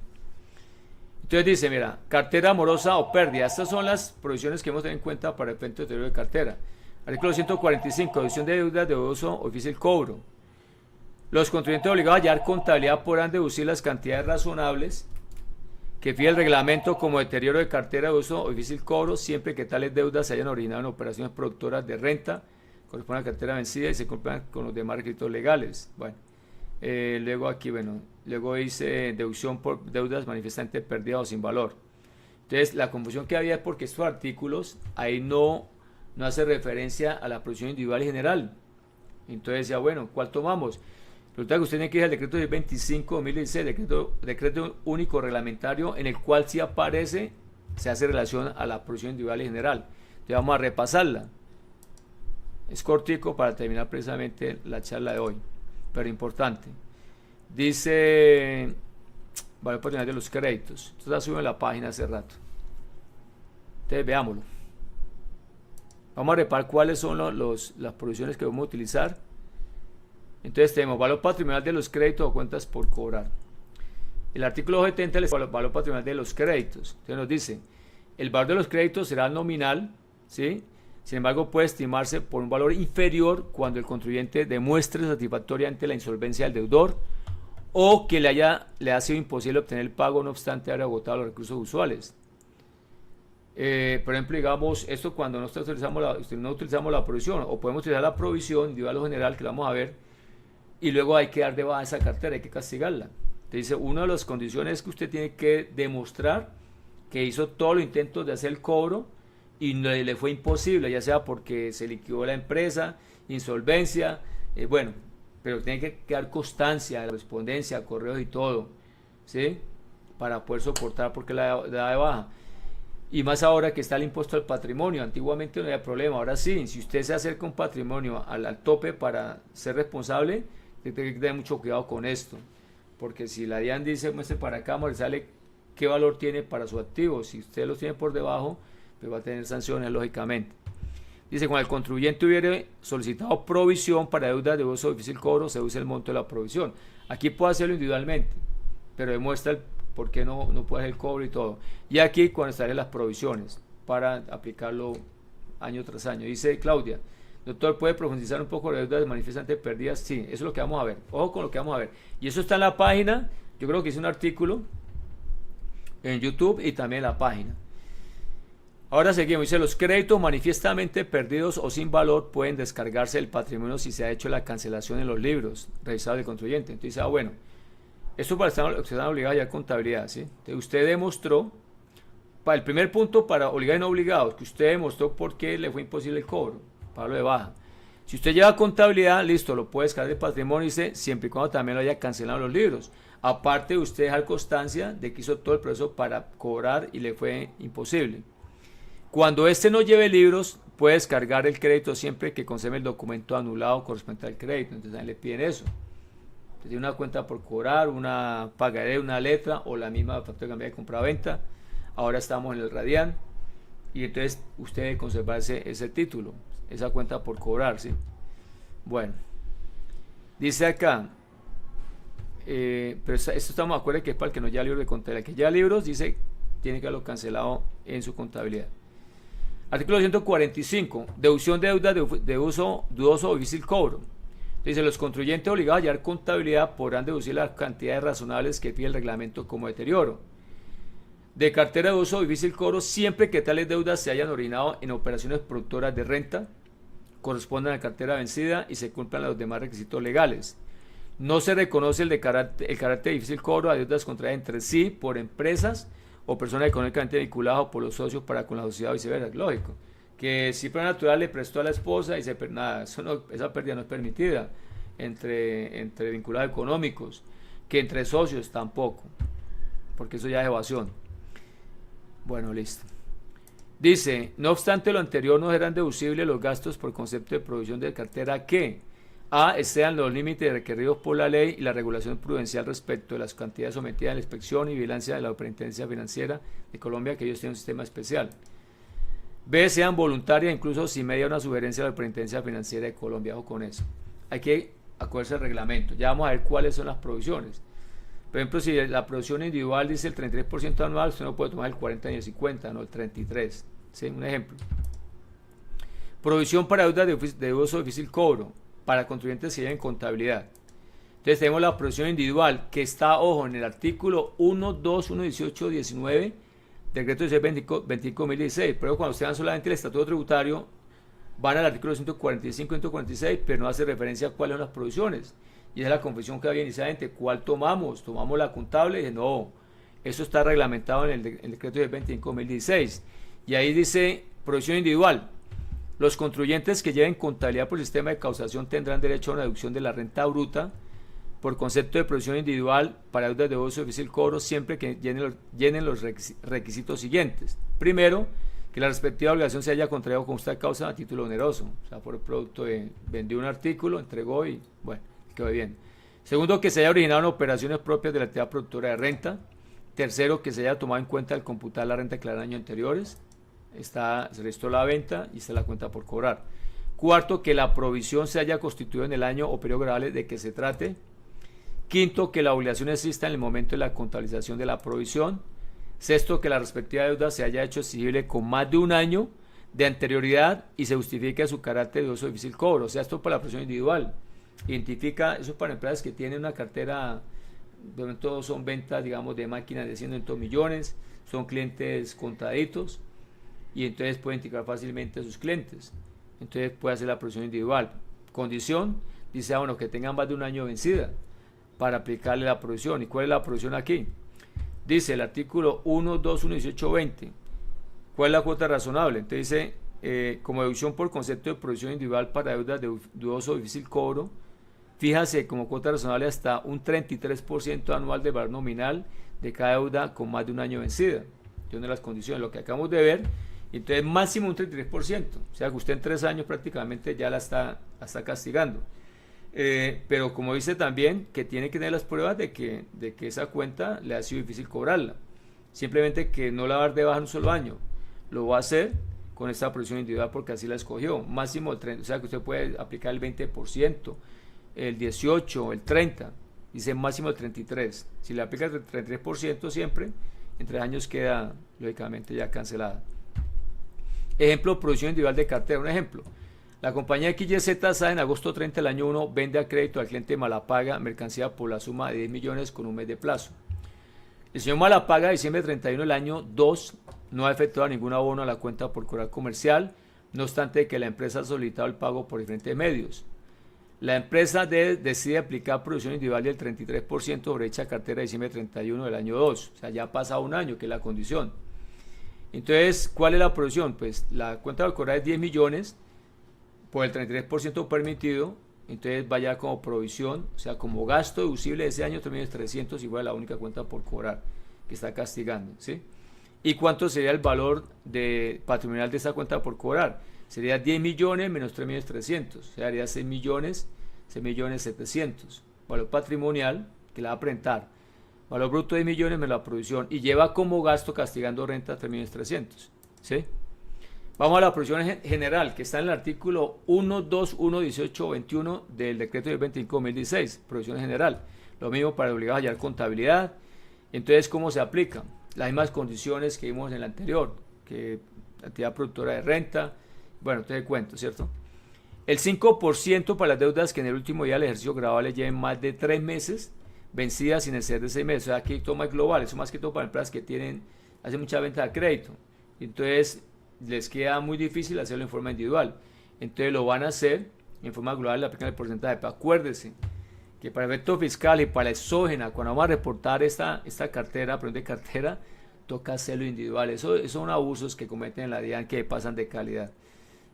Entonces dice, mira, cartera morosa o pérdida. Estas son las provisiones que hemos tenido en cuenta para el efecto deterioro de cartera. Artículo 145, deducción de deudas de uso o difícil cobro. Los contribuyentes obligados a hallar contabilidad podrán deducir las cantidades razonables que fije el reglamento como deterioro de cartera de uso o difícil cobro, siempre que tales deudas se hayan originado en operaciones productoras de renta, corresponde a la cartera vencida y se cumplan con los demás requisitos legales. Bueno, luego aquí, bueno, luego dice deducción por deudas manifiestamente perdidas o sin valor. Entonces, la confusión que había es porque estos artículos ahí no hace referencia a la producción individual y general. Entonces decía, bueno, ¿cuál tomamos? Resulta que usted tiene que ir al decreto 25/2016, decreto único reglamentario, en el cual sí aparece, se hace relación a la producción individual y general. Entonces vamos a repasarla. Es cortico para terminar precisamente la charla de hoy, pero importante. Dice, valor patrimonial de los créditos. Esto está subido en la página hace rato. Entonces veámoslo. Vamos a repasar cuáles son las provisiones que vamos a utilizar. Entonces tenemos valor patrimonial de los créditos o cuentas por cobrar. El artículo 70 es el valor patrimonial de los créditos. Entonces nos dice, el valor de los créditos será nominal, ¿sí? Sin embargo, puede estimarse por un valor inferior cuando el contribuyente demuestre satisfactoriamente la insolvencia del deudor o que le ha sido imposible obtener el pago, no obstante haber agotado los recursos usuales. Por ejemplo, digamos, esto cuando no utilizamos la provisión, o podemos utilizar la provisión individual o general, que la vamos a ver, y luego hay que dar de baja esa cartera, hay que castigarla. Te dice, una de las condiciones es que usted tiene que demostrar que hizo todos los intentos de hacer el cobro y le fue imposible, ya sea porque se liquidó la empresa, insolvencia, bueno, pero tiene que dar constancia, correspondencia, correos y todo, ¿sí? Para poder soportar porque la da de baja. Y más ahora que está el impuesto al patrimonio. Antiguamente no había problema, ahora sí. Si usted se acerca un patrimonio al tope para ser responsable, tiene que tener mucho cuidado con esto. Porque si la DIAN dice, muestre para acá, le sale qué valor tiene para su activo. Si usted los tiene por debajo, pues va a tener sanciones, lógicamente. Dice, cuando el contribuyente hubiera solicitado provisión para deudas de uso o difícil cobro, se usa el monto de la provisión. Aquí puede hacerlo individualmente, pero demuestra por qué no puede hacer el cobro y todo. Y aquí cuando estaré las provisiones para aplicarlo año tras año. Dice Claudia, doctor, ¿puede profundizar un poco las deudas manifiestamente perdidas? Sí, eso es lo que vamos a ver. Ojo con lo que vamos a ver. Y eso está en la página. Yo creo que hice un artículo en YouTube y también en la página. Ahora seguimos. Dice, los créditos manifiestamente perdidos o sin valor pueden descargarse del patrimonio si se ha hecho la cancelación en los libros revisados del contribuyente. Entonces dice, bueno, esto para estar obligado a hallar contabilidad, ¿sí? Entonces usted demostró, para el primer punto, para obligados y no obligados, que usted demostró por qué le fue imposible el cobro, para lo de baja. Si usted lleva contabilidad, listo, lo puede descargar del patrimonio, dice, siempre y cuando también lo haya cancelado los libros. Aparte, usted dejar constancia de que hizo todo el proceso para cobrar y le fue imposible. Cuando este no lleve libros, puede descargar el crédito siempre que conserve el documento anulado correspondiente al crédito. Entonces también le piden eso. Tiene una cuenta por cobrar, una pagaré, una letra o la misma factura de cambio de compra-venta. Ahora estamos en el Radian y entonces usted debe conservarse ese título, esa cuenta por cobrar, ¿sí? Bueno, dice acá, pero esto estamos de acuerdo que es para el que no lleva libros de contabilidad. El que lleva libros dice tiene que haberlo cancelado en su contabilidad. Artículo 145, deducción de deuda de uso dudoso o difícil cobro. Dice, los contribuyentes obligados a hallar contabilidad podrán deducir las cantidades razonables que pide el reglamento como deterioro de cartera de uso o difícil cobro siempre que tales deudas se hayan originado en operaciones productoras de renta, correspondan a la cartera vencida y se cumplan los demás requisitos legales. No se reconoce el carácter de difícil cobro a deudas contraídas entre sí por empresas o personas económicamente vinculadas o por los socios para con la sociedad o viceversa. Lógico. Que si por natural le prestó a la esposa y nada, esa pérdida no es permitida entre vinculados económicos, que entre socios tampoco, porque eso ya es evasión. Bueno, listo. Dice, no obstante lo anterior, no serán deducibles los gastos por concepto de provisión de cartera que excedan los límites requeridos por la ley y la regulación prudencial respecto de las cantidades sometidas a la inspección y vigilancia de la Superintendencia Financiera de Colombia, que ellos tienen un sistema especial. B, sean voluntarias, incluso si media una sugerencia de la Superintendencia Financiera de Colombia. Ojo con eso. Hay que acogerse al reglamento. Ya vamos a ver cuáles son las provisiones. Por ejemplo, si la provisión individual dice el 33% anual, usted no puede tomar el 40 ni el 50, no el 33. ¿Sí? Un ejemplo. Provisión para deudas de uso de difícil cobro para contribuyentes que lleven contabilidad. Entonces tenemos la provisión individual que está, ojo, en el artículo 1, 2, 1, 18, 19, decreto de 25.016. Pero cuando ustedes dan solamente el estatuto tributario, van al artículo 145 y 146, pero no hace referencia a cuáles son las provisiones. Y esa es la confusión que había inicialmente. ¿Cuál tomamos? ¿Tomamos la contable? Y dije, no, eso está reglamentado en el decreto de 25.016. Y ahí dice provisión individual. Los contribuyentes que lleven contabilidad por sistema de causación tendrán derecho a una deducción de la renta bruta por concepto de provisión individual para deudas de uso de difícil cobro siempre que llenen los requisitos siguientes. Primero, que la respectiva obligación se haya contraído con justa causa a título oneroso, o sea, por el producto de vendió un artículo, entregó y bueno, quedó bien. Segundo, que se haya originado en operaciones propias de la actividad productora de renta. Tercero, que se haya tomado en cuenta al computar la renta declarada en años anteriores. Se registró la venta y está la cuenta por cobrar. Cuarto, que la provisión se haya constituido en el año o periodo grabable de que se trate. Quinto, que la obligación exista en el momento de la contabilización de la provisión. Sexto, que la respectiva deuda se haya hecho exigible con más de un año de anterioridad y se justifique su carácter de uso de difícil cobro. O sea, esto para la provisión individual. Identifica, eso para empresas que tienen una cartera, de momento son ventas, digamos, de máquinas de 100 millones, son clientes contaditos y entonces pueden identificar fácilmente a sus clientes. Entonces puede hacer la provisión individual. Condición, dice, bueno, que tengan más de un año vencida para aplicarle la provisión. ¿Y cuál es la provisión aquí? Dice el artículo 1, 2, 1, 18, 20. ¿Cuál es la cuota razonable? Entonces dice, como deducción por concepto de provisión individual para deudas de dudoso o difícil cobro, fíjase como cuota razonable hasta un 33% anual del valor nominal de cada deuda con más de un año vencida. Es una de las condiciones, lo que acabamos de ver. Entonces máximo un 33%. O sea que usted en 3 años prácticamente ya la está castigando. Pero como dice también que tiene que tener las pruebas de que esa cuenta le ha sido difícil cobrarla. Simplemente que no la va a dar de baja en un solo año. Lo va a hacer con esta provisión individual porque así la escogió. Máximo el 30%. O sea que usted puede aplicar el 20%, el 18%, el 30%. Dice máximo el 33%. Si le aplica el 33% siempre, en 3 años queda lógicamente ya cancelada. Ejemplo, provisión individual de cartera. Un ejemplo. La compañía XYZ en agosto 30 del año 1 vende a crédito al cliente Malapaga mercancía por la suma de 10 millones con un mes de plazo. El señor Malapaga, diciembre 31 del año 2, no ha efectuado ningún abono a la cuenta por cobrar comercial, no obstante que la empresa ha solicitado el pago por diferentes medios. La empresa decide aplicar provisión individual del 33% sobre dicha cartera de diciembre 31 del año 2. O sea, ya ha pasado un año, que es la condición. Entonces, ¿cuál es la provisión? Pues la cuenta por cobrar es 10 millones por el 33% permitido, entonces vaya como provisión, o sea, como gasto deducible de ese año 3.300.000 igual a la única cuenta por cobrar que está castigando, ¿sí? ¿Y cuánto sería el valor patrimonial de esa cuenta por cobrar? Sería 10 millones menos 3.300.000, o sea, haría 6 millones, 6.700.000. Valor patrimonial que le va a presentar. Valor bruto de 10 millones menos la provisión y lleva como gasto castigando renta 3.300.000, ¿sí? Vamos a la provisión general, que está en el artículo 1, 2, 1, 18, 21 del decreto del 25.016, provisión general. Lo mismo para obligar a hallar contabilidad. Entonces, ¿cómo se aplican? Las mismas condiciones que vimos en el anterior, que actividad productora de renta. Bueno, te cuento, ¿cierto? El 5% para las deudas que en el último día del ejercicio grabable lleven más de 3 meses vencidas sin exceder de 6 meses. O sea, aquí toma global, eso más que todo para empresas que hacen mucha venta de crédito. Entonces, les queda muy difícil hacerlo en forma individual. Entonces lo van a hacer en forma global, le aplican el porcentaje. Pero acuérdense que para efecto fiscal y para la exógena, cuando vamos a reportar esta cartera, de cartera, toca hacerlo individual. Eso son abusos que cometen en la DIAN que pasan de calidad.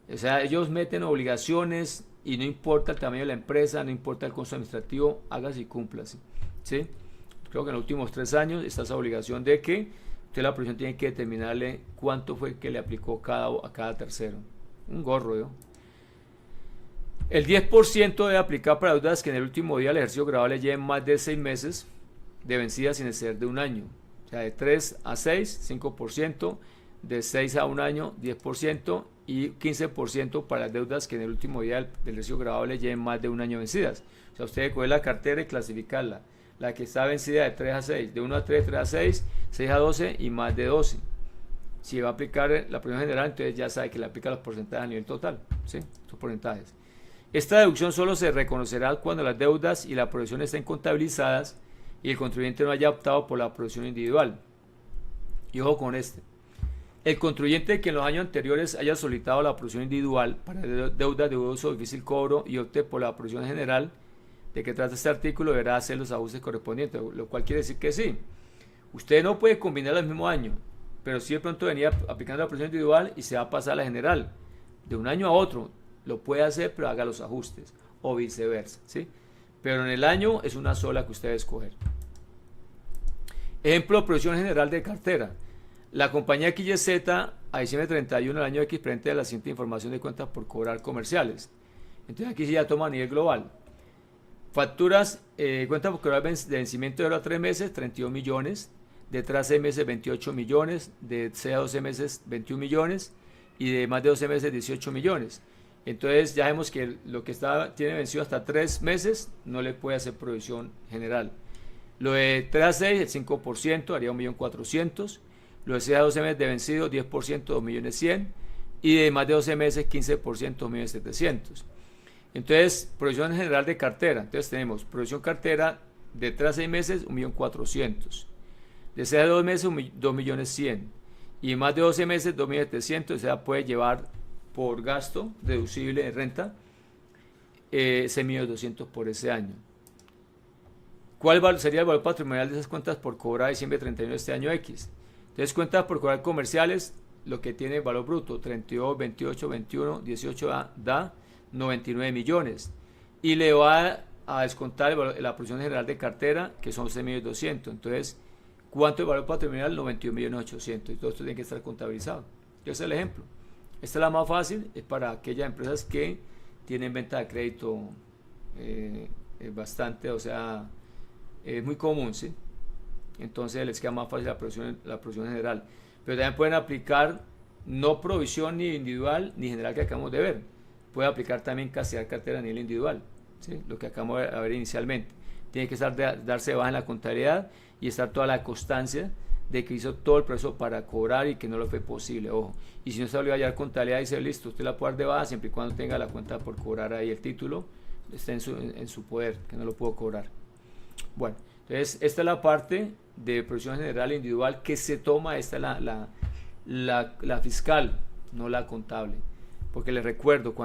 O sea, ellos meten obligaciones y no importa el tamaño de la empresa, no importa el costo administrativo, hágase y cúmplase, ¿sí? Creo que en los últimos 3 años está esa obligación de que la provisión tiene que determinarle cuánto fue que le aplicó a cada tercero. Un gorro, ¿no? El 10% debe aplicar para deudas que en el último día del ejercicio grabable lleven más de 6 meses de vencida sin exceder de un año. O sea, de 3 a 6, 5%, de 6 a un año, 10%, y 15% para las deudas que en el último día del ejercicio grabable lleven más de un año vencidas. O sea, usted coge la cartera y clasificarla. La que está vencida de 3 a 6, de 1 a 3, 3 a 6, 6 a 12 y más de 12. Si va a aplicar la provisión general, entonces ya sabe que le aplica los porcentajes a nivel total, ¿sí? Estos porcentajes. Esta deducción solo se reconocerá cuando las deudas y la provisión estén contabilizadas y el contribuyente no haya optado por la provisión individual. Y ojo con este. El contribuyente que en los años anteriores haya solicitado la provisión individual para deudas de uso difícil cobro y opte por la provisión general de que trata este artículo deberá hacer los ajustes correspondientes, lo cual quiere decir que sí. Usted no puede combinar el mismo año, pero sí de pronto venía aplicando la provisión individual y se va a pasar a la general. De un año a otro lo puede hacer, pero haga los ajustes, o viceversa, ¿sí? Pero en el año es una sola que usted debe escoger. Ejemplo, provisión general de cartera. La compañía XYZ a diciembre 31 del año X presenta la siguiente información de cuentas por cobrar comerciales. Entonces aquí sí ya toma a nivel global. Facturas, cuentas por cobrar de vencimiento de 0 a 3 meses, 32 millones. De 3 a 6 meses, 28 millones. De 6 a 12 meses, 21 millones. Y de más de 12 meses, 18 millones. Entonces ya vemos que lo que tiene vencido hasta 3 meses no le puede hacer provisión general. Lo de 3 a 6, el 5%, haría 1.400.000. Lo de 6 a 12 meses de vencido, 10%, 2.100.000. Y de más de 12 meses, 15%, 2.700.000. Entonces, provisión general de cartera. Entonces tenemos provisión cartera de 3 a 6 meses, 1.400.000. De 6 a 2 meses, 2.100.000. Y más de 12 meses, 2.700.000. O sea, puede llevar por gasto deducible de renta 6.200.000 por ese año. ¿Cuál sería el valor patrimonial de esas cuentas por cobrar a diciembre 31 de este año X? Entonces, cuentas por cobrar comerciales, lo que tiene valor bruto, 32, 28, 21, 18 da 99 millones. Y le va a descontar la provisión general de cartera, que son 6.200.000. Entonces, ¿cuánto es el valor patrimonial? 91.800.000. Y todo esto tiene que estar contabilizado. Este es el ejemplo. Esta es la más fácil, es para aquellas empresas que tienen venta de crédito bastante, o sea, es muy común, ¿sí? Entonces les queda más fácil la provisión general. Pero también pueden aplicar no provisión ni individual ni general que acabamos de ver. Puede aplicar también castigar cartera a nivel individual, ¿sí? Lo que acabamos de ver inicialmente. Tiene que darse de baja en la contabilidad y estar toda la constancia de que hizo todo el proceso para cobrar y que no lo fue posible, ojo. Y si no se olvida hallar contabilidad, dice listo, usted la puede dar de baja siempre y cuando tenga la cuenta por cobrar ahí, el título está en su poder, que no lo puedo cobrar. Bueno, entonces esta es la parte de provisión general e individual que se toma. Esta es la fiscal, no la contable, porque les recuerdo, cuando